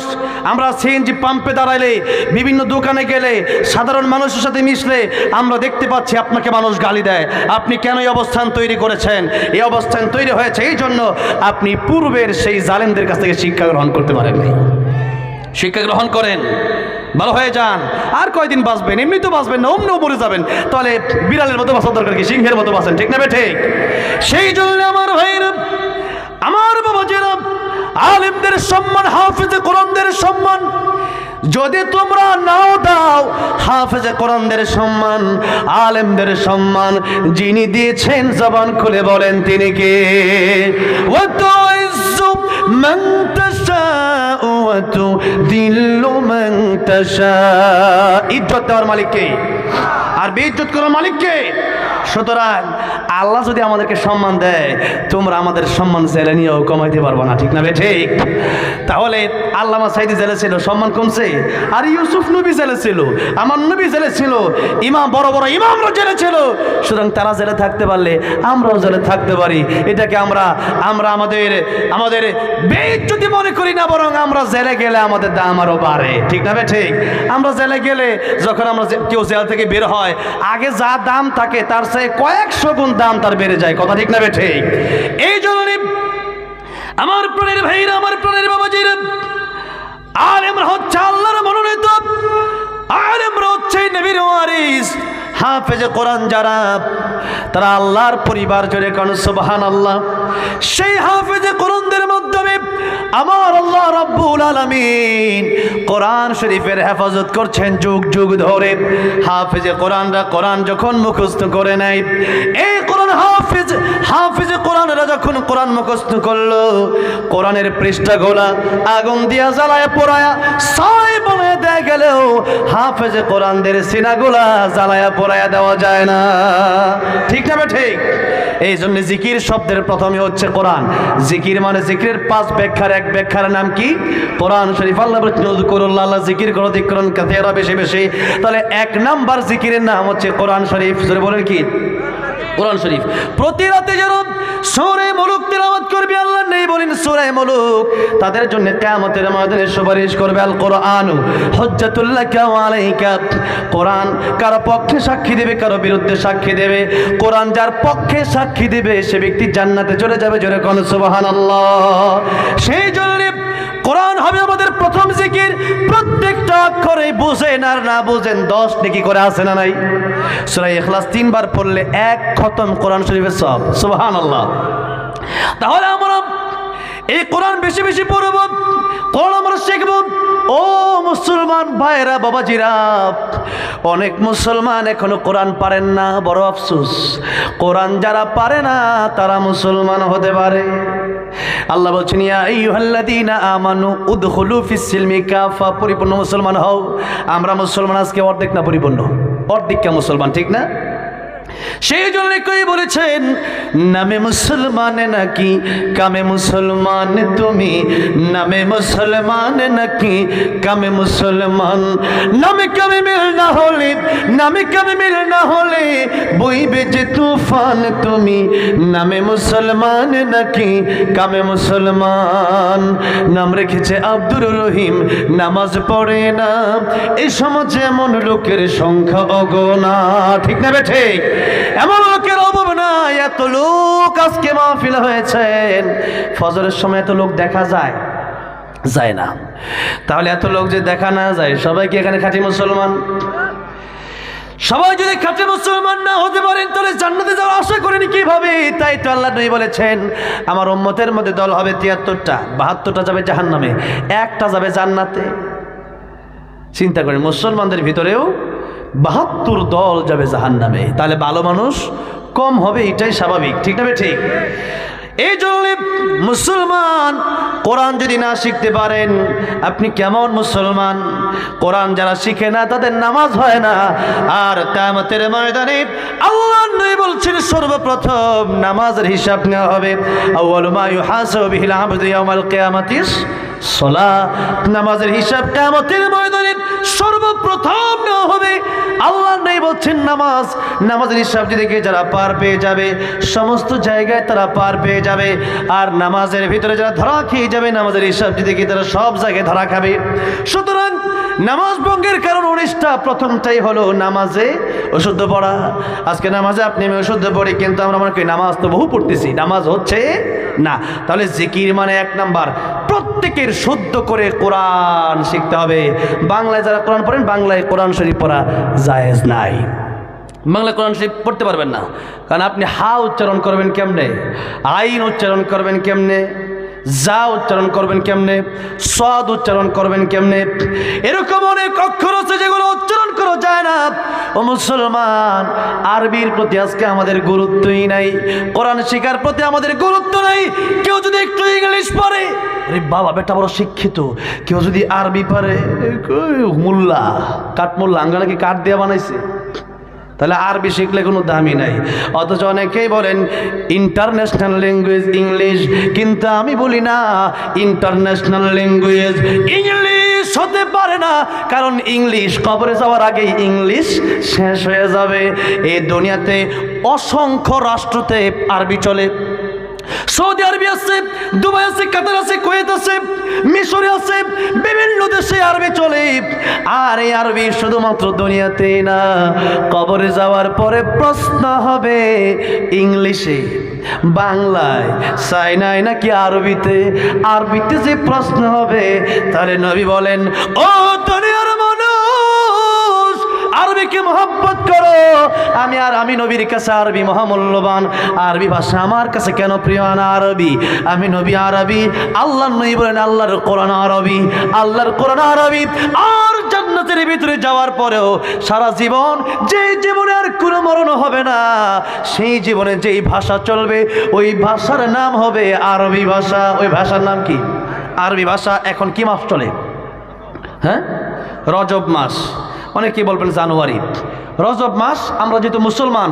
আমরা সিএনজি পাম্পে দাঁড়াইলে, বিভিন্ন দোকানে গেলে, সাধারণ মানুষের সাথে মিশলে আমরা দেখতে পাচ্ছি আপনাকে মানুষ গালি দেয়। আপনি কেন এই অবস্থান তৈরি করেছেন? এই অবস্থান তৈরি হয়েছে এই জন্য আপনি পূর্বের সেই জালেমদের কাছ থেকে শিক্ষা গ্রহণ করতে পারেননি। শিক্ষা গ্রহণ করেন, ভালো হয়ে যান। আর কয়দিন বাঁচবেন? এমনি তো বাঁচবেন না, অমনিও মরে যাবেন। তাহলে বিড়ালের মতো বাঁচার দরকার কি? সিংহের মতো বাঁচেন, ঠিক না ঠিক? সেই জন্য আমার ভাইরা, আমার বাবাজিরা, আলেমদের সম্মান, হাফেজে কোরআনদের সম্মান যদি তোমরা নাও দাও, হাফেজে কোরআনদের সম্মান, আলেমদের সম্মান যিনি দিয়েছেন জবান খুলে বলেন তিনি কে? ওয়া তুইজ্জু মান তাশাউ ওয়া তুযিল্লু মান তাশাউ। ইজ্জত দেওয়ার মালিক কে? আর বেইজ্জত করার মালিক কে? সুতরাং আল্লাহ যদি আমাদেরকে সম্মান দেয়, তোমরা আমাদের সম্মান জেলে নিয়েও কমাইতে পারবো না, ঠিক না বে ঠিক? তাহলে আল্লামা সাইদি জেলে ছিল, সম্মান কমছে? আর ইউসুফ নবী জেলে ছিল, আমার নবী জেলে ছিল, ইমাম বড় বড় ইমামরা জেলে ছিল। সুতরাং তারা জেলে থাকতে পারলে আমরাও জেলে থাকতে পারি। এটাকে আমরা আমাদের বেইজ্জতি মনে করি না, বরং আমরা জেলে গেলে আমাদের দাম আরো বাড়ে, ঠিক না বে ঠিক? আমরা জেলে গেলে যখন কেউ জেল থেকে বের হয়, আগে যা দাম থাকে তার চেয়ে কয়েকশো গুণ দাম তার বেড়ে যায়, কথা ঠিক না বে ঠিক? এই জন্য আমার প্রাণের ভাইরা, আমার প্রাণের বাবাজিরা, আলেমরা হচ্ছে আল্লাহর মনোনীত, আলেমরা হচ্ছে নবীর ওয়ারিস, হাফেজে কোরআন যারা, তারা আল্লাহর পরিবার জুড়ে কোন সুবহানাল্লাহ। সেই হাফেজে কোরআনদের মাধ্যমে আমার আল্লাহ রাব্বুল আলামিন কোরআন শরীফের হেফাজত করছেন যুগ যুগ ধরে। হাফেজে কোরআনরা কোরআন যখন মুখস্থ করে নেয়, এই কোরআন হাফেজে কোরআনরা যখন কোরআন মুখস্থ করলো, কোরআনের পৃষ্ঠাগুলা আগুন দিয়া জ্বালায় পোড়ায়া ছাই বানিয়ে দেয়া গেলেও হাফেজে কোরআনদের সিনাগুলা জ্বালায়া পোড়ায়া দেওয়া যায় না, ঠিক না ঠিক? এই জন্য জিকির শব্দের প্রথমে হচ্ছে কোরআন। জিকির মানে জিকিরের 5 ব্যাখ্যার এক ব্যাখ্যার নাম কি? কোরআন শরীফ। আল্লাহ বলেছেন উযকুরুল্লাহ, আল্লাহ জিকির করো যিকরান কাসীরা, বেশি বেশি। তাহলে 1 নাম্বার জিকিরের নাম হচ্ছে কোরআন শরীফ। জোরে বলেন কি? কোরআন শরীফ। প্রতি রাতে যারা সূরা মুলুক তিলাওয়াত করবে, আল্লাহ নেই বলেন সূরা মুলুক, তাদের জন্য কিয়ামতের ময়দানে সুপারিশ করবে। আল কোরআনু হুজ্জাতুল লাকা ওয়া আলাইকা। কোরআন কারো পক্ষে সাক্ষী দেবে, কারো বিরুদ্ধে সাক্ষী দেবে। কোরআন যার পক্ষে সাক্ষী দেবে সে ব্যক্তি জান্নাতে চলে যাবে, জোরে কোন সুবহানাল্লাহ। সেই জন্য কোরআন হবে আমাদের প্রথম জিকির। প্রত্যেকটা অক্ষরে বুঝেন আর না বুঝেন 10 নেকি করে আছে না নাই? সূরা ইখলাস 3 বার পড়লে 1 খতম কোরআন শরীফের সব, সুবহানাল্লাহ। তাহলে আমরা এই কোরআন বেশি বেশি পড়ব, কোরআন আমরা শিখব। ও মুসলমান ভাইরা, বাবাজিরা, অনেক মুসলমান এখনো কোরআন পারেন না, বড় আফসোস। কোরআন যারা পারে না তারা মুসলমান হতে পারে। আল্লাহ বলছেন ইয়া আইয়ুহাল্লাযীনা আমানু উদখুলু ফিস সিলমি কাফা, পরিপূর্ণ মুসলমান হও। আমরা মুসলমান আজকে অর্ধেক না পরিপূর্ণ, অর্ধেক মুসলমান, ঠিক না? সেই জন্য কই বলেছেন নামে মুসলমান নাকি কামে মুসলমান তুমি, নামে মুসলমান নাকি কামে মুসলমান। নামে কামে মিল না হলে, নামে কামে মিল না হলে বইবে যে তুফান তুমি, নামে মুসলমান নাকি কামে মুসলমান। নাম রেখেছে আব্দুর রহিম, নামাজ পড়ে না, এই সমাজে এমন লোকের সংখ্যা অগণা, ঠিক না বেঠে? এমন লোকের অভাব নাই। এত লোক আজকে মাহফিল হয়েছেন, ফজরের সময় এত লোক দেখা যায় না। তাহলে এত লোক যে দেখা না যায়, সবাই কি এখানে খাঁটি মুসলমান? সবাই যদি খাঁটি মুসলমান না হতে পারেন তাহলে জান্নাতে যাওয়ার আশা করেন কিভাবে? তাই তো আল্লাহ নবী বলেছেন আমার উম্মতের মধ্যে দল হবে 73টা, 72টা যাবে জাহান্নামে, 1টা যাবে জান্নাতে। চিন্তা করেন, মুসলমানদের ভিতরেও 72 দল যাবে জাহান্নামে। তাহলে ভালো মানুষ কম হবে, এটাই স্বাভাবিক, ঠিক না ঠিক? এই জন্য মুসলমান কোরআন যদি না শিখতে পারেন আপনি কেমন মুসলমান? কোরআন যারা শিখে না তাদের নামাজ হয় না। আর কিয়ামতের ময়দানে আল্লাহ নবী বলছেন সর্বপ্রথম নামাজের হিসাব নেওয়া হবে। আউয়ালু মা ইউহাসাবু বিহিল আবদু ইয়াউমাল কিয়ামাতিস সালাত। নামাজের হিসাব কিয়ামতের ময়দানে সর্বপ্রথম নেওয়া হবে। আল্লাহ নবী বলছেন নামাজের হিসাব দিকে যারা পার পেয়ে যাবে, সমস্ত জায়গায় তারা পার পেয়ে যাবে। আর নামাজের ভিতরে যারা ধরা খেয়ে যাবে, নামাজের হিসাব দিকে তারা সব জায়গায় ধরা খাবে। সুতরাং নামাজ ভঙ্গের কারণ 19টা। প্রথমটাই হলো নামাজে অশুদ্ধ পড়া। আজকে নামাজে আপনি আমি অশুদ্ধ পড়ি, কিন্তু আমরা মনে করি নামাজ তো বহু পড়তেছি, নামাজ হচ্ছে না। তাহলে জিকির মানে 1 নাম্বার, প্রত্যেকের শুদ্ধ করে কোরআন শিখতে হবে। বাংলায় যারা কোরআন পড়েন, বাংলায় কোরআন শরীফ পড়া জায়েজ নাই। বাংলা কোরআন শরীফ পড়তে পারবেন না, কারণ আপনি হা উচ্চারণ করবেন কেমনে, আইন উচ্চারণ করবেন কেমনে, যা উচ্চারণ করবেন কেমনে, সদ উচ্চারণ করবেন কেমনে, এরকম অনেক অক্ষর আছে যেগুলো উচ্চারণ করা যায় না। ও মুসলমান, আরবির প্রতি আজকে আমাদের গুরুত্বই নাই, কোরআন শিখার প্রতি আমাদের গুরুত্ব নাই। কেউ যদি একটু ইংলিশ পারে, আরে বাবা বেটা বড় শিক্ষিত, কেউ যদি আরবি পারে, মোল্লা কাঠমোল্লা, আঙ্গা নাকি কাঠ দিয়ে বানাইছে, তাহলে আরবি শিখলে কোনো দামই নাই। অথচ অনেকেই বলেন ইন্টারন্যাশনাল ল্যাঙ্গুয়েজ ইংলিশ, কিন্তু আমি বলি না, ইন্টারন্যাশনাল ল্যাঙ্গুয়েজ ইংলিশ হতে পারে না, কারণ ইংলিশ কবরে যাওয়ার আগেই ইংলিশ শেষ হয়ে যাবে। এই দুনিয়াতে অসংখ্য রাষ্ট্রতে আরবি চলে। সৌদি আরবি আছে, দুবাই আছে, কাতার আছে, কুয়েত আছে, মিশরে আছে, বিভিন্ন দেশে আরবি চলে। আর এই আরবি শুধুমাত্র দুনিয়াতেই না, কবরে যাওয়ার পরে প্রশ্ন হবে ইংলিশে, বাংলায়, চাইনায় নাকি আরবিতে। আরবিতে যে প্রশ্ন হবে, তাহলে নবী বলেন, ও দুনিয়ার মানুষ, আরবিকে মহব্বত করো। আমি নবীর কাছে আরবি মহামূল্যবান, আরবি ভাষা আমার কাছে কেন প্রিয় না আরবি? আমি নবী আরবি, আল্লাহর নবী বলেন আল্লাহর কোরআন আরবি, আল্লাহর কোরআন আরবি। আর জান্নাতের ভিতরে যাওয়ার পরেও সারা জীবন, যে জীবনে আর কোনো মরণ হবে না, সেই জীবনে যেই ভাষা চলবে, ওই ভাষার নাম হবে আরবি ভাষা। ওই ভাষার নাম কি? আরবি ভাষা। এখন কি মাস চলে? হ্যাঁ, রজব মাস। অনেকে বলবেন জানুয়ারি। রজব মাস, আমরা যেহেতু মুসলমান,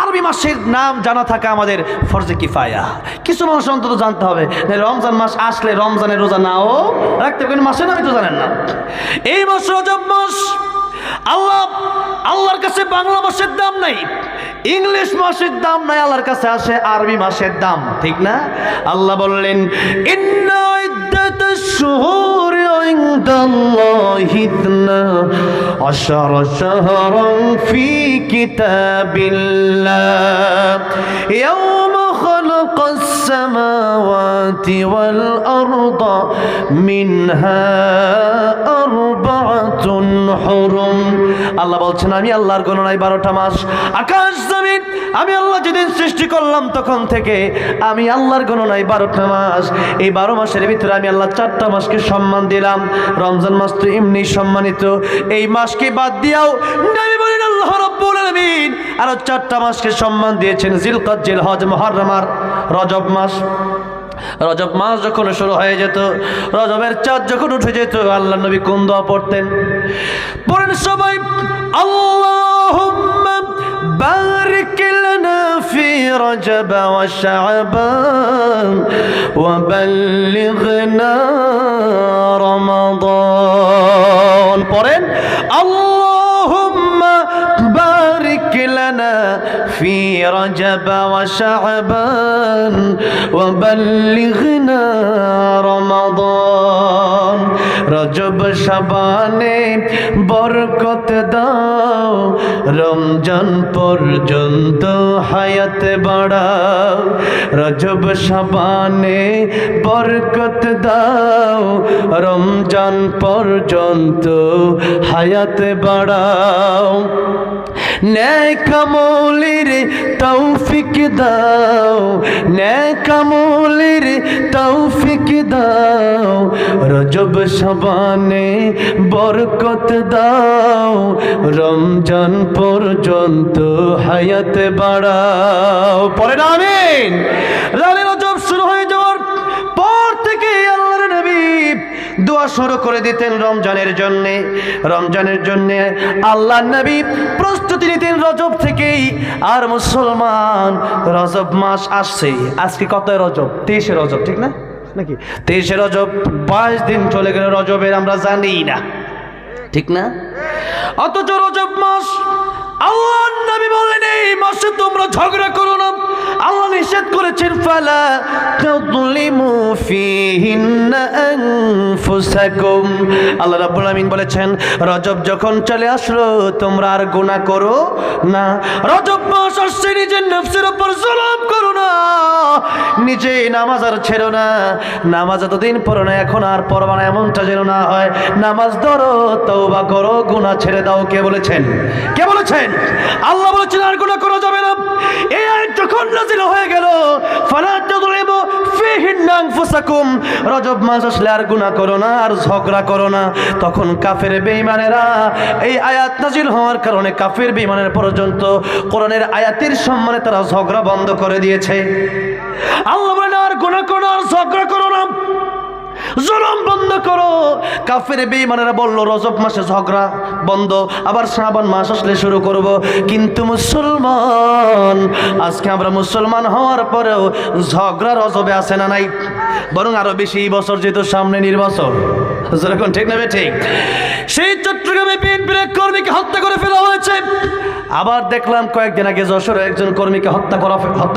আরবি মাসের নাম জানা থাকা আমাদের ফরজে কিফায়া। কিছু মানুষ অন্তত জানতে হবে, রমজান মাস আসলে রমজানের রোজা নাও রাখতে পারেন, মাসের নামই তো জানেন না। এই মাস রজব মাস, আল্লাহর কাছে বাংলা মাসের দাম নাই, ইংলিশ মাসের দাম নাই, আল্লাহর কাছে আসে আরবি মাসের দাম, ঠিক না? আল্লাহ বললেন, ইন্না ইদ্দাতাশ শুহুরি ইনদাল্লাহি 12 শাহরান ফি কিতাবিল্লাহ ইয়াওমা খালাকাস সামাওয়াতি ওয়াল আরদা মিনহা আরবাআতুন হুরুম। আল্লাহ বলছেন, আমি আল্লাহর গণনায় 12টা মাস, আকাশ জমিন আমি আল্লাহ যেদিন সৃষ্টি করলাম তখন থেকে আমি আল্লাহর গণনায় 12টা মাস। এই 12 মাসের ভিতরে আমি আল্লাহ 4টা মাসকে সম্মান দিলাম। রমজান মাস তো এমনি সম্মানিত, এই মাসকে বাদ দিয়াও নবী বলেন আল্লাহ রাব্বুল আলামিন আরো 4টা মাসকে সম্মান দিয়েছেন, জিলকদ, জিলহজ, মুহররম আর রজব মাস। রজব মাস যখন শুরু হয়ে যেত, রজবের চাঁদ যখন উঠে যেত, আল্লাহ নবী কোন দোয়া পড়তেন? পড়েন সবাই, আল্লাহুম্মা বারিক লানা ফি রজব ওয়া শাবান ওয়া বাল্লিগনা রমাদান। পড়েন, আল্লাহুম্মা বারিক লানা ফি রজব ওয়া শাবান ওয়া বাল্লিগনা রমাদান। রজব শাবানে বরকত দাও, রমজান পর্যন্ত হায়াত বাড়াও। রজব শাবানে বরকত দাও, রমজান পর্যন্ত হায়াত বাড়াও। নেক আমলের তৌফিক দাও, নেক আমলের তৌফিক দাও। রজব শাবানে বরকত দাও, রমজান পর্যন্ত হায়াত বাড়াও। পড়েন আমিন। রজব শুরু হয়ে যাওয়ার পর থেকে আল্লাহর নবী দোয়া শুরু করে দিতেন রমজানের জন্যে। রমজানের জন্যে আল্লাহর নবী প্রস্তুতি নিতেন রজব থেকেই। আর মুসলমান, রজব মাস আসছে, আজকে কত রজব? 23 রজব, ঠিক না নাকি? 23 রজব, 22 দিন চলে গেল রজবের, আমরা জানি না, ঠিক না? অথচ রজব মাস, আল্লাহর নবী বলেন এই মাসে তোমরা ঝগড়া করো না। আল্লাহ নিষেধ করেছেন, ফালা তাযলিমু ফীহিন্না আনফুসাকুম। আল্লাহ রাব্বুল আমিন বলেছেন, রজব যখন চলে আসলো তোমরা আর গুনাহ করো না। রজব মাস আসছে, নিজের নফসের উপর জুলুম করো না, নিজে নামাজ আর ছেড়ো না। নামাজ এতদিন পড়ো না, এখন আর পড়বা না, এমনটা যেন না হয়। নামাজ ধরো, তওবা করো, গুনাহ ছেড়ে দাও। কে বলেছেন? কে বলেছেন? আল্লাহ বলেছেন আর গুনাহ করা যাবে না। এই আয়াত যখন নাযিল হয়ে গেল, ফালা তাযলিমু ফীহিন্না আনফুসাকুম, রজব মাস আসলে আর গুনাহ করো না, আর ঝগড়া করো না। তখন কাফের বেঈমানেরা এই আয়াত নাজিল হওয়ার কারণে কাফের বেঈমানের পর্যন্ত কোরআনের আয়াতের সম্মানে তারা ঝগড়া বন্ধ করে দিয়েছে। আল্লাহ বলেন আর গুনাহ করো না, আর ঝগড়া করো না, জুলুম বন্ধ করো। কাফের বেঈমানেরা বলল রজব মাসে ঝগড়া বন্ধ, আবার শ্রাবণ মাস আসলে শুরু করব। কিন্তু মুসলমান, আজকে আমরা মুসলমান হওয়ার পরেও ঝগড়া রজবে আসে না নাই, বরং আরো বেশি। এই বছর যেহেতু সামনে নির্বাচন, যেরকম ঠিক নেবে ঠিক, সেই চট্টগ্রামে বিএনপির এক কর্মীকে হত্যা করে ফেলা হয়েছে। আবার দেখলাম কয়েকদিন আগে যশোরে একজন কর্মীকে হত্যা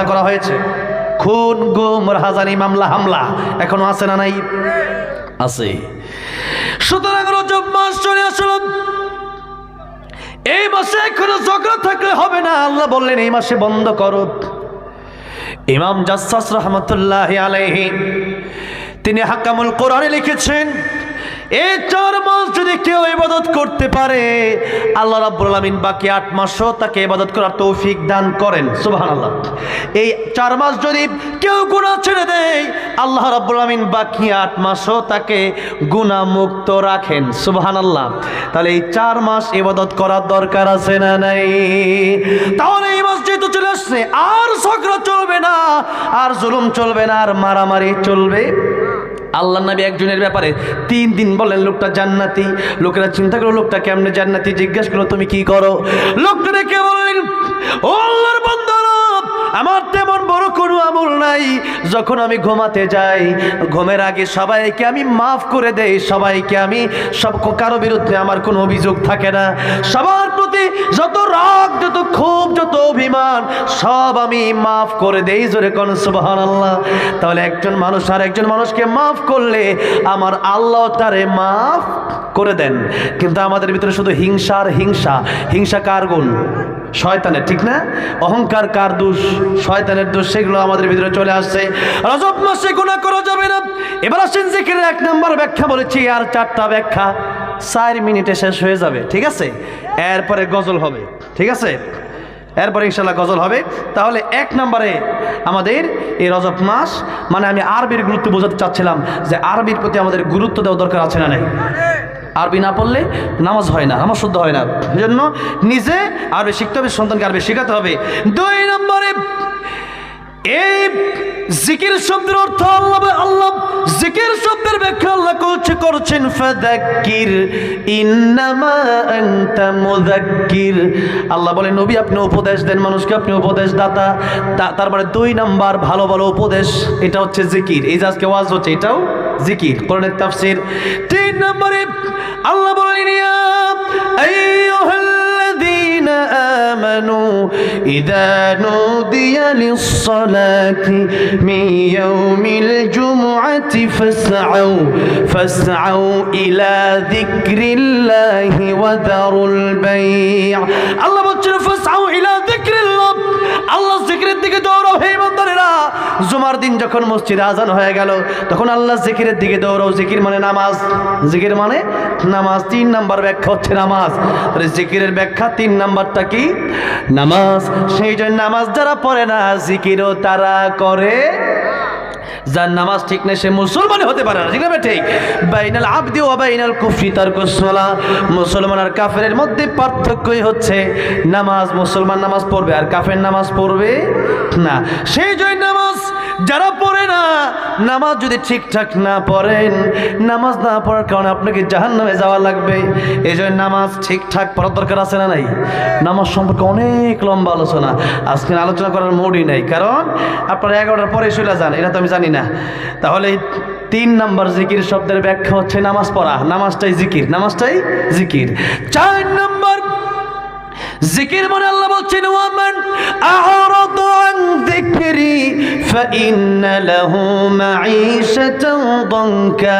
করা হয়েছে। খুন, গুম, রাহাজানি, মামলা, হামলা এখনো আছে না নাই? আছে। সুতরাং রজব মাস চলে আসলো, এই মাসে এখনো ঝগড়া থাকলে হবে না। আল্লাহ বললেন এই মাসে বন্ধ করো। ইমাম জাসসাস রহমতুল্লাহি আলাইহি তিনি হাকামুল কোরআনে লিখেছেন, এই 4 মাস যদি কেউ ইবাদত করতে পারে, আল্লাহ রাব্বুল আলামিন বাকি 8 মাসও তাকে ইবাদত করার তৌফিক দান করেন। সুবহানাল্লাহ। এই 4 মাস যদি কেউ গুনাহ ছেড়ে দেয়, আল্লাহ রাব্বুল আলামিন বাকি 8 মাসও তাকে গুনাহ মুক্ত রাখেন। সুবহানাল্লাহ। তাহলে এই 4 মাস ইবাদত করার দরকার আছে না নাই? তাহলে এই মাস যেহেতু চলে আসছে, আর ঝগড়া চলবে না, আর জুলুম চলবে না, আর মারামারি চলবে। আল্লাহ নবী একজনের ব্যাপারে 3 দিন বলেন লোকটা জান্নাতি। লোকেরা চিন্তা করলো লোকটা কেমনে জান্নাতি, জিজ্ঞেস করলো তুমি কি করো? লোকটা দেখে বললেন, ও আল্লাহর বান্দা, আমার তেমন বড় কোনো আমল নাই। যখন আমি ঘুমাতে যাই, ঘুমের আগে সবাইকে আমি মাফ করে দেই, সবাইকে আমি কারো বিরুদ্ধে আমার কোনো অভিযোগ থাকে না। সবার প্রতি যত রাগ, যত ক্ষোভ, যত অভিমান সব আমি মাফ করে দেই। জোরে কোন সুবহানাল্লাহ। তাহলে একজন মানুষ আর একজন মানুষকে মাফ করলে আমার আল্লাহ তারে মাফ করে দেন। কিন্তু আমাদের ভিতরে শুধু হিংসা আর হিংসা। হিংসা কার গুণ? শয়তানের, ঠিক না? অহংকার কার দোষ? শয়তানের দোষ। সেগুলো আমাদের ভিতরে চলে আসছে। রজব মাসে গুনাহ করা যাবে না। এবার আসেন জিকিরের 1 নম্বর ব্যাখ্যা বলেছি, আর 4টা ব্যাখ্যা 4 মিনিটে শেষ হয়ে যাবে, ঠিক আছে? এরপরে গজল হবে, ঠিক আছে? এরপরে ইনশাল্লাহ গজল হবে। তাহলে 1 নম্বরে আমাদের এই রজব মাস, মানে আমি আরবির গুরুত্ব বোঝাতে চাচ্ছিলাম যে আরবির প্রতি আমাদের গুরুত্ব দেওয়া দরকার আছে না নাই? আরবি না পড়লে নামাজ হয় না, নামাজ শুদ্ধ হয় না। সেজন্য নিজে আরবি শিখতে হবে, সন্তানকে আরবি শেখাতে হবে। 2 নম্বরে এই জিকির শব্দের অর্থ আল্লাহ জিকির শব্দের ব্যাখ্যা আল্লাহ করছেন ফাযাক্কির ইন্নামা আনতা মুযাক্কির। আল্লাহ বলেন নবী আপনি উপদেশ দেন মানুষকে, আপনি উপদেশ দাতা। তারপরে 2 নাম্বার ভালো ভালো উপদেশ, এটা হচ্ছে জিকির। এই যে আজকে ওয়াজ হচ্ছে, এটাও জিকির, কোরআনের তাফসীর। 3 নম্বরে আল্লাহ বলেন ইয়া আইয়ুহাল্লাযীনা আমানু ইযা নুদিয়া লিস-সালাতি মিন ইয়াউমিল জুমআতি ফাসআউ ইলা যিকরিল্লাহি ওয়া দারুল বাই'। আল্লাহ বলছেন ফাসআউ ইলা যিকরিল্লাহ, আল্লাহ জিকিরের দিকে দৌড়াও হে বান্দারা। জুমার দিন যখন মসজিদে আজান হয়ে গেল, তখন আল্লাহ জিকিরের দিকে দৌড়াও। জিকির মানে নামাজ, জিকির মানে নামাজ। 3 নাম্বার ব্যাখ্যা হচ্ছে নামাজ। তাহলে জিকিরের ব্যাখ্যা 3 নাম্বারটা কি? নামাজ। সেই জন্য নামাজ যারা পড়ে না, জিকিরও তারা করে। যার নামাজ ঠিক নেই সে মুসলমান হতে পারে না, ঠিক না? ঠিক। বাইনাল আবদি ওয়া বাইনাল কুফরি তারকুস সালাহ। মুসলমান আর কাফেরের মধ্যে পার্থক্যই হচ্ছে নামাজ। মুসলমান নামাজ পড়বে আর কাফের নামাজ পড়বে না। সেই জন্য নামাজ যারা পড়ে না, নামাজ যদি ঠিকঠাক না পড়েন, নামাজ না পড়ার কারণে আপনাকে জাহান্নামে যাওয়া লাগবে। এই জন্য নামাজ ঠিকঠাক পড়ার দরকার আছে না নাই? নামাজ সম্পর্কে অনেক লম্বা আলোচনা, আজকে আলোচনা করার মুডই নেই, কারণ আপনারা 11টার পরে চলে যান, এটা তো আমি জানি না। তাহলে 3 নাম্বার জিকির শব্দের ব্যাখ্যা হচ্ছে নামাজ পড়া। নামাজটাই জিকির, নামাজটাই জিকির। 4 নাম্বার জিকির মানে আল্লাহ বলছেন ওয়ামান আ'রাদা আন যিকরি ফাইন্না লাহু মাঈশাতান দানকা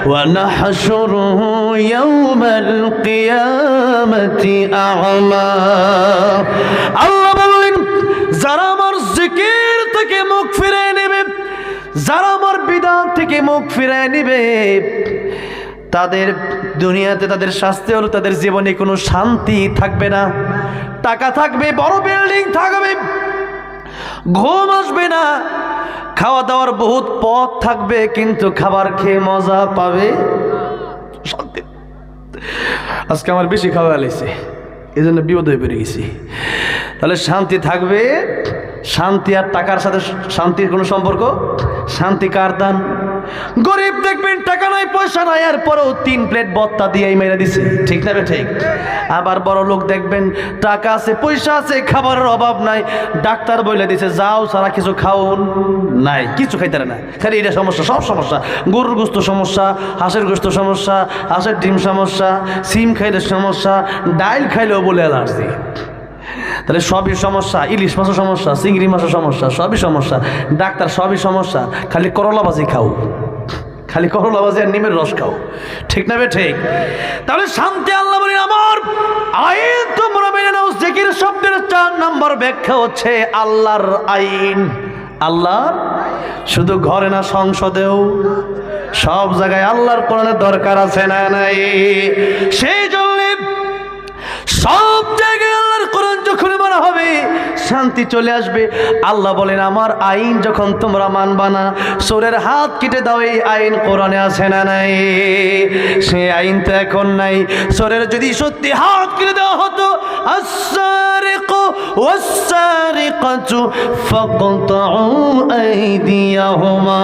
ওয়া নাহশুরুহু ইয়াওমাল কিয়ামাতি আ'মা। আল্লাহ বলেন যারা আমার জিকির থেকে মুখ ফিরিয়ে নেবে, যারা আমার বিধান থেকে মুখ ফিরিয়ে নেবে, তাদের দুনিয়াতে তাদের শাস্তি হলো তাদের জীবনে কোনো শান্তি থাকবে না। টাকা থাকবে, বড় বিল্ডিং থাকবে, ঘুম আসবে না, খাওয়া দাওয়ার বহুত পথ থাকবে, কিন্তু খাবার খেয়ে মজা পাবে শান্তি। আজকে আমার বেশি খাওয়া লাগছে, এই জন্য বিপদ হয়ে পেরে গেছি। তাহলে শান্তি থাকবে। শান্তি আর টাকার সাথে শান্তির কোনো সম্পর্ক? শান্তি কার দান? গরিব দেখবেন টাকা নাই পয়সা নাই, আর পরেও 3 প্লেট বত্তা দিয়ে মেরে দিছে, ঠিক না ঠিক? আবার বড় লোক দেখবেন টাকা আছে পয়সা আছে, খাবারের অভাব নাই, ডাক্তার বলে দিছে যাও সারা কিছু খাওন নাই, কিছু খাইতে না, খালি এটা সমস্যা, সব সমস্যা। গরুর গোস্ত সমস্যা, হাঁসের গোস্ত সমস্যা, হাঁসের ডিম সমস্যা, সিম খাইলে সমস্যা, ডাইল খাইলেও বলে অ্যালার্জি। তাহলে সবই সমস্যা, ইলিশ মাছের সমস্যা, চিংড়ি মাছের সমস্যা, সবই সমস্যা। ডাক্তার সবই সমস্যা, খালি করলা ভাজি খাও, খালি করলা ভাজি আর নিমের রস খাও, ঠিক না ঠিক? তাহলে শান্তি আল্লাহ বলেন আমার আইন তোমরা মেনে নাও। জিকির শব্দের 4 নম্বর ব্যাখ্যা হচ্ছে আল্লাহর আইন। আল্লাহর, শুধু ঘরে না সংসদেও, সব জায়গায় আল্লাহর কোরআনের দরকার আছে না নাই? সেই জন্য সব জায়গায় আল্লাহর কোরআন যখন মানা হবে শান্তি চলে আসবে। আল্লাহ বলেন আমার আইন যখন তোমরা মানবা না, চোরের হাত কেটে দাও, এই আইন কোরআনে আছে না নাই? সেই আইন তো এখন নাই। চোরের যদি সত্যি হাত কেটে দেওয়া হতো, আস-সারিকু ওয়াস-সারিকাতু ফাকতাউ আইদিয়াহুমা,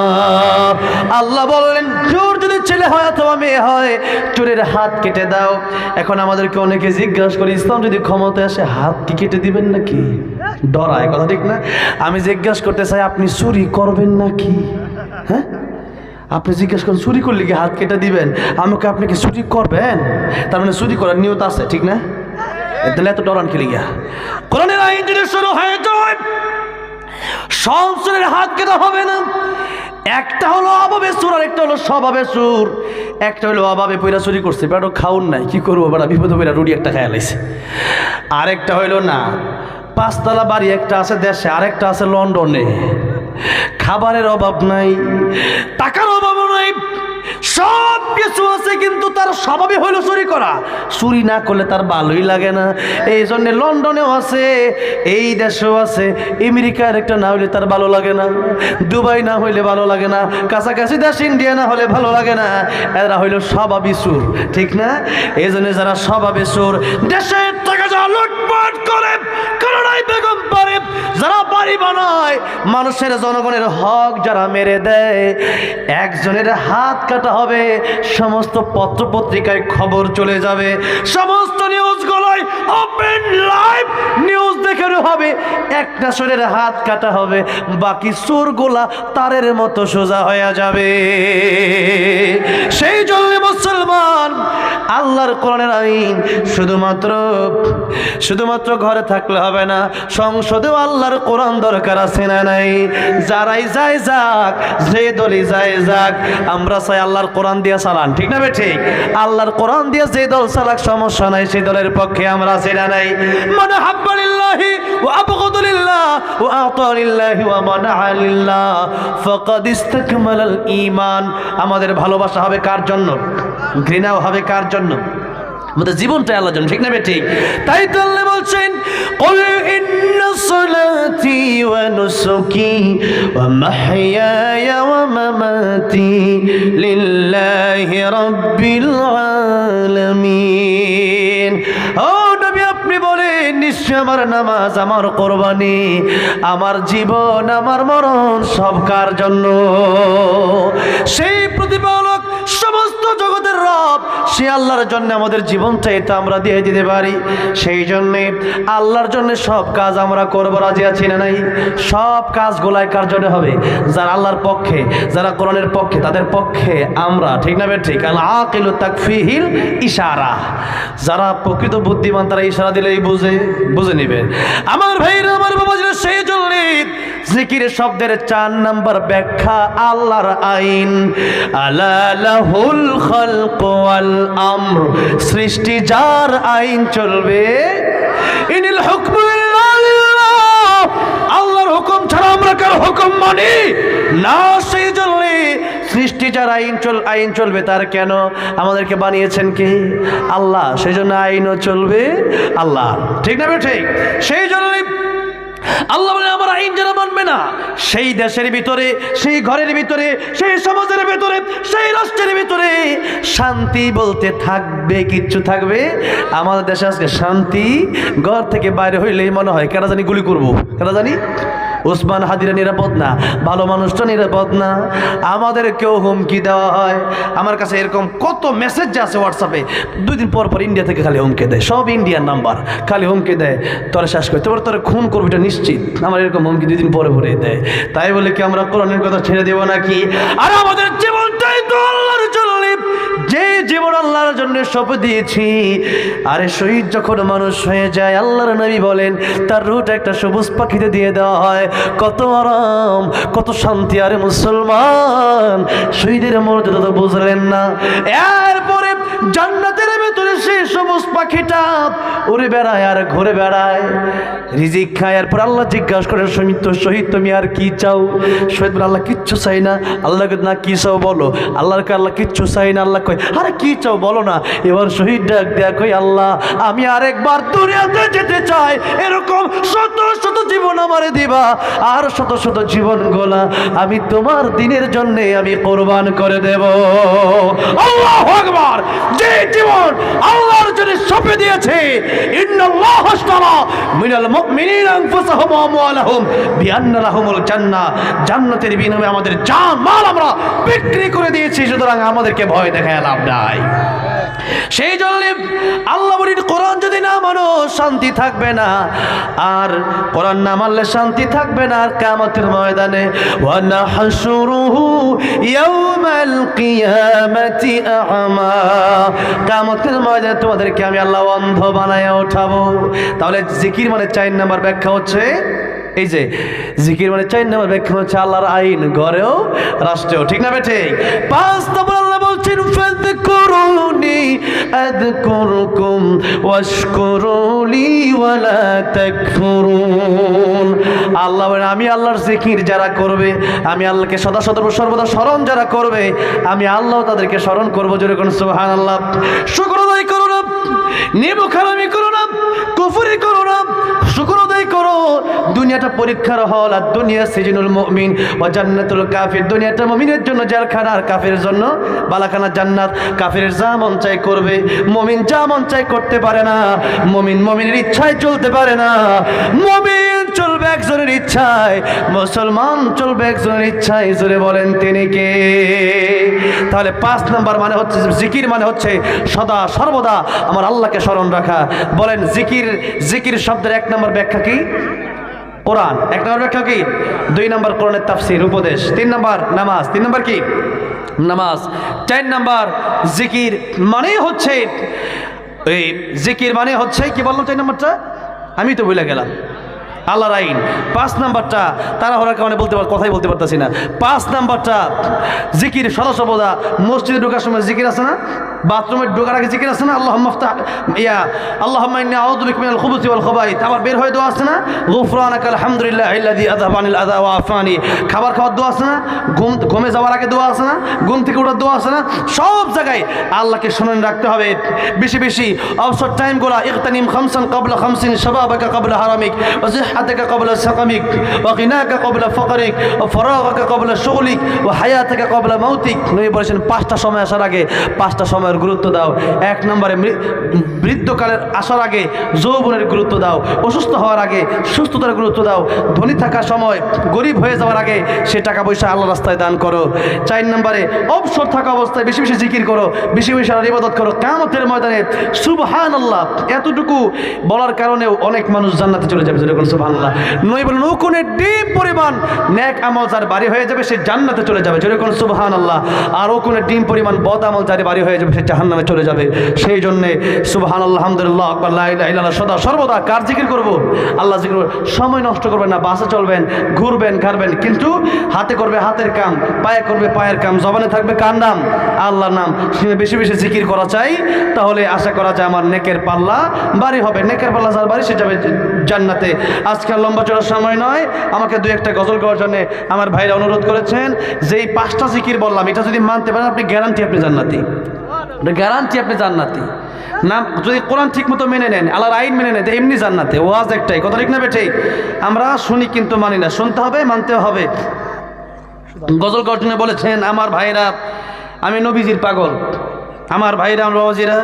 আল্লাহ বললেন চোর যদি ছেলে হয় অথবা মেয়ে হয়, চোরের হাত কেটে দাও। এখন আমাদেরকে অনেকে জিজ্ঞাসা করি ইসলাম যদি ক্ষমতায় আসে হাত কি কেটে দিবেন নাকি? ডরায়, কথা ঠিক না? আমি জিজ্ঞাসা করতে চাই আপনি চুরি করবেন নাকি? হ্যাঁ, আপনি জিজ্ঞাসা করেন চুরি করলে কি হাত কেটে দিবেন? আমাকে আপনি কি চুরি করবেন? তার মানে চুরি করার নিয়ত আছে, ঠিক না? তাহলে এত ডরান খেলে গিয়া কোরআনের আইন যদি শুরু হয়ে যায় সব চোরের হাত কেটে হবে না। একটা হলো অভাবে চোর, আর একটা হলো স্বভাবে চোর। একটা হলো অভাবে পয়রা চুরি করছে, বেটা খাউন নাই, কি করবো বেটা, বিপদ পয়রা রুটি একটা খেয়াল আইছে। আরেকটা হইলো না, 5 তলা বাড়ি একটা আছে দেশে, আরেকটা আছে লন্ডনে, খাবারের অভাব নাই, টাকার অভাবও নাই, সব কিছু আছে, কিন্তু তার স্বভাবে হইলো চুরি করা। চুরি না করলে তার ভালোই লাগে না, এই জন্য লন্ডনেও আছে, এই দেশেও আছে, আমেরিকার একটা না হইলে তার ভালো লাগে না, দুবাই না হইলে ভালো লাগে না, কাছাকাছি দেশ ইন্ডিয়া না হলে ভালো লাগে না। এরা হইলো স্বভাবী চোর, ঠিক না? এই জন্য যারা স্বভাবে চোর, দেশের টাকা যারা লুটপাট করে, করোনায় বেগম পারে, যারা বাড়ি বানায়, মানুষের জনগণের হক যারা মেরে দেয়, একজনের হাত কাটা হবে, সমস্ত পত্র পত্রিকায় খবর চলে যাবে, সমস্ত নিউজগুলোয় ওপেন লাইভ নিউজ দেখানো হবে, একটা চোরের হাত কাটা হবে, বাকি চোরগুলা তারের মতো সোজা হয়ে যাবে। সেই জন্য মুসলমান আল্লাহর কোরআনের আইন শুধুমাত্র ঘরে থাকলে হবে না, সংসদেও আল্লাহর কোরআন দরকার আছে না নাই? যারাই যায় যাক, যে দলই যায় যাক, আমরা চাই আল্লাহর কোরআন দিয়ে চালান, ঠিক না বে ঠিক? আল্লাহর কোরআন দিয়ে যে দল চালাক সমস্যা নাই, সেই দলের পক্ষে আমরা আছি না নাই? মান হাব্বা লিল্লাহি ওয়া আবগাদা লিল্লাহ ওয়া আতা লিল্লাহি ওয়া মানাআ লিল্লাহ ফাকাদ ইসতাকমালাল ঈমান। আমাদের ভালোবাসা হবে কার জন্য? ঘৃণাও হবে কার জন্য? আমাদের জীবনটাই আল্লাহর জন্য, ঠিক না বে ঠিক? তাই তো আল্লাহ বলছেন কুল ইন্না সালাতি ওয়া নুসুকি ওয়া মাহইয়ায়া ওয়া মামাতি লিল্লাহি রাব্বিল আলামিন। ও নবী আপনি বলেন নিশ্চয় আমার নামাজ, আমার কোরবানি, আমার জীবন, আমার মরণ সব কার জন্য? সেই প্রতিপালক, সমস্ত জগতের রব, সে আল্লাহর জন্য আমাদের জীবনটা এটা আমরা দিয়ে দিতে পারি। সেই জন্যে আল্লাহর জন্য সব কাজ আমরা করবো, রাজি আছি না নাই? সব কাজগুলাই কার জন্য হবে? যারা আল্লাহর পক্ষে, যারা কোরআনের পক্ষে, তাদের পক্ষে আমরা, ঠিক না ঠিক? আল আকিলু তাকফিহিল ইশারা, যারা প্রকৃত বুদ্ধিমান তারা ইশারা দিলেই বুঝে নেবে। আমার ভাইরা, আমার বাবাজিরা, সেই জন্য জিকির শব্দের 4 নম্বর ব্যাখ্যা আল্লাহর আইন। আলা লাহুল খালক ওয়াল আমর, সৃষ্টি যার আইন চলবে। ইনিল হুকমু ইল্লা লিল্লাহ, আল্লাহর হুকুম ছাড়া আমরা কার হুকুম মানি না। সেই জন্য সৃষ্টি যার আইন চলবে তার। কেন? আমাদেরকে বানিয়েছেন কে? আল্লাহ, সেই জন্য আইনও চলবে আল্লাহ, ঠিক না ঠিক? সেই জন্য আল্লাহ বলেন আমার আইন যারা মানবে না, সেই দেশের ভিতরে, সেই ঘরের ভিতরে, সেই সমাজের ভিতরে, সেই রাষ্ট্রের ভিতরে শান্তি বলতে থাকবে, কিচ্ছু থাকবে। আমাদের দেশে আজকে শান্তি, ঘর থেকে বাইরে হইলেই মনে হয় কেন জানি গুলি করবো, কেন জানি ওসমান হাদিরা নিরাপদ না, ভালো মানুষটা নিরাপদ না, আমাদেরকেও হুমকি দেওয়া হয়। আমার কাছে এরকম কত মেসেজ আছে হোয়াটসঅ্যাপে, 2 দিন পর পর ইন্ডিয়া থেকে খালি হুমকি দেয়, সব ইন্ডিয়ান নাম্বার, খালি হুমকি দেয় তোরা শেষ করে, তোর তোরা খুন করবি এটা নিশ্চিত। আমার এরকম হুমকি 2 দিন পরে পরে দেয়। তাই বলে কি আমরা কোরআনের কথা ছেড়ে দেবো নাকি? আর আমাদের জীবনটাই তো আল্লাহর জন্য, যে জীবন আল্লাহর জন্য শপথ দিয়েছি। আরে শহীদ যখন মানুষ হয়ে যায়, আল্লাহর নবী বলেন তার রুট একটা সবুজ পাখিতে দিয়ে দেওয়া হয়, কত আরাম, কত শান্তি। আরে মুসলমান, শহীদের মর্যাদা তো বুঝলেন না। এরপরে জান্নাতের ভেতরে সেই সবুজ পাখিটা উড়ে বেড়ায় আর ঘুরে বেড়ায়, রিজিক খায়। এরপর আল্লাহ জিজ্ঞাসা করেন শহীদ তুমি আর কি চাও? শহীদ বলে আল্লাহ কিচ্ছু চাই না। আল্লাহকে না কি চাও বলো? আল্লাহকে আল্লাহ কিচ্ছু চাই না। আল্লাহ কয় আরে কি চাও বলো না। এবার শহীদ ডাক দেয়া কই আল্লাহ আমি আরেকবার দুনিয়াতে যেতে চাই, এরকম শত শত জীবন আমারে দিবা, আর শত শত জীবন গোলা আমি তোমার দিনের জন্য আমি কোরবান করে দেব। আল্লাহু আকবার। যে জীবন আল্লাহর জন্য সঁপে দিয়েছে, ইন্নাল্লাহু আশতারা মিনাল মুমিনিনা আনফুসাহুম ওয়া আমওয়ালাহুম বিআন্না লাহুমুল জান্নাহ, জান্নাতের বিনিময়ে আমাদের জান মাল আমরা বিক্রি করে দিয়েছি, সুতরাং আমাদেরকে ভয় দেখায় লাভ নাই। সেই জন্য আল্লাহ বলেন কোরআন যদি না মানো শান্তি থাকবে না, আর কোরআন না মানলে শান্তি থাকবে না। আর কিয়ামতের ময়দানে ওয়া নাহশুরুহু ইয়াওমাল কিয়ামাতি আ'মা, কিয়ামতের ময়দানে তোমাদেরকে আমি আল্লাহ অন্ধ বানায় ওঠাবো। তাহলে জিকির মানে 4 নাম্বার ব্যাখ্যা হচ্ছে এই যে জিকির মানে 4 নাম্বার ব্যাখ্যা হচ্ছে আল্লাহর আইন ঘরেও রাষ্ট্রেও, ঠিক না বেঠিক? 5 নম্বর আল্লাহ বলছেন ফাযকুরুনি আযকুরকুম ওয়াশকুরুলি ওয়ালা তাকফুরুন। আল্লাহ বলেন আমি আল্লাহর জিকির যারা করবে, আমি আল্লাহকে সদা সর্বদা স্মরণ যারা করবে, আমি আল্লাহ তাদেরকে স্মরণ করবো। জোরে কোন সুবহানাল্লাহ। শুকর আদায় করো না, নেমুখারামি করো না, কুফরি করো না, শুকর আদায় করো। দুনিয়াটা পরীক্ষার হল, আর দুনিয়া সিজনুল মুমিন ওয়া জান্নাতুল কাফির। দুনিয়াটা মুমিনের জন্য জেলখানা, আর কাফিরের জন্য বালাখানা জান্নাত। কাফিরের যা মন চাই করবে, মুমিন যা মন চাই করতে পারে না। মুমিনের ইচ্ছায় চলতে পারে না। মুমিন চলবে একজনের ইচ্ছায়, মুসলমান চলবে একজনের ইচ্ছায়। জোরে বলেন তিনি কে? তাহলে 5 নাম্বার মানে হচ্ছে জিকির মানে হচ্ছে সদা সর্বদা আমার আল্লাহকে স্মরণ রাখা। বলেন জিকির শব্দের 1 নাম্বার ব্যাখ্যা কি? কোরআন। 1 নাম্বার ব্যাখ্যা কি? 2 নাম্বার কোরআনের তাফসীর উপদেশ, 3 নাম্বার নামাজ, 3 নাম্বার কি? নামাজ। 4 নাম্বার জিকির মানে হচ্ছে এই জিকির মানে হচ্ছে কি বললাম? 4 নাম্বারটা আমি তো ভুলে গেলাম, আল্লাহর আইন। 5 নাম্বারটা তাড়াহুড়ার কারণে কথাই বলতে পারতেছি না। 5 নাম্বারটা জিকির সদা সর্বদা। মসজিদে ঢোকার সময় জিকির আছে না? বাথরুমে ঢোকার আগে জিকির আছে না? আল্লাহুম্মা ইন্নী আউযু বিকা মিনাল খুবুসি ওয়াল খাবাইথ। আবার বের হয়ে দোয়া আছে না? গুফরানাকাল হামদুলিল্লাহিল্লাযী আযহাবা আনিল আযা ওয়া আফানি। খাবার খাওয়ার দোয়া আছে না? ঘুমে যাওয়ার আগে দোয়া আছে না? ঘুম থেকে ওঠার দোয়া আছে না? সব জায়গায় আল্লাহকে স্মরণ রাখতে হবে। বেশি বেশি অবসর টাইমগুলো ইগতানিম খামসান ক্বাবলা খামসিন, শাবাবাকা ক্বাবলা হারামিক, ওয়া সিহহাতাকা ক্বাবলা সাকামিক, ওয়া গিনাকা ক্বাবলা ফাকরিক, ওয়া ফারাগাকা ক্বাবলা শুগলিক, ওয়া হায়াতাকা ক্বাবলা মাউতিক। নবী বলেছেন 5টা সময় আসার আগে 5টা সময়ের গুরুত্ব দাও। 1 নম্বরে বৃদ্ধকালের আসার আগে যৌবনের গুরুত্ব দাও, অসুস্থ হওয়ার আগে সুস্থতার গুরুত্ব দাও, ধনী থাকার সময় গরিব হয়ে যাওয়ার আগে সে টাকা পয়সা আল্লাহ রাস্তায় দান করো। 4 নম্বরে অবসর থাকা অবস্থায় বেশি বেশি জিকির করো, বেশি বেশি আল্লাহর ইবাদত করো। কিয়ামতের ময়দানে সুবহানাল্লাহ এতটুকু বলার কারণেও অনেক মানুষ জান্নাতে চলে যাবে। যখন সুবহানাল্লাহ নবী বলেন উকুনের ডিম পরিমাণ নেক আমল যার বাড়ি হয়ে যাবে সে জান্নাতে চলে যাবে। যখন সুবহানাল্লাহ। আর উকুনের ডিম পরিমাণ বদ আমল যার বাড়ি হয়ে যাবে সে জাহান্নামে চলে যাবে। সেই জন্য সুবহানাল্লাহ, আলহামদুলিল্লাহ, আকবার, লা ইলাহা ইল্লাল্লাহ সদা সর্বদা কার জিকির করব? আল্লাহ জিকির। সময় নষ্ট করবেন না, বাসে চলবেন, ঘুরবেন, খাবেন, কিন্তু হাতে করবে হাতের কাম, পায়ে করবে পায়ের কাম, জবানে থাকবে কার নাম? আল্লাহর নাম। বেশি বেশি জিকির করা চাই, তাহলে আশা করা যায় আমার নেকের পাল্লা বাড়ি হবে। নেকের পাল্লা যার বাড়ি সে যাবে জান্নাতে। আজকাল লম্বা চড়ার সময় নয়, আমাকে 2-1টা গজল গাওয়ার জন্য আমার ভাইরা অনুরোধ করেছেন যে এই 5টা জিকির বললাম, এটা যদি মানতে পারেন আপনি গ্যারান্টি আপনি জান্নাতি। গ্যারান্টি আপনি জান্নাতি। না যদি কোরআন ঠিক মতো মেনে নেন, আল্লাহর আইন মেনে নেন, এমনি জান্নাতে। ওয়াজ একটাই, কথা ঠিক না বেঠিক? আমরা শুনি কিন্তু মানি না, শুনতে হবে, মানতে হবে। গজল গঠনে বলেছেন, আমার ভাইরা আমি নবীজির পাগল, আমার ভাইরা আমরা বাবাজিরা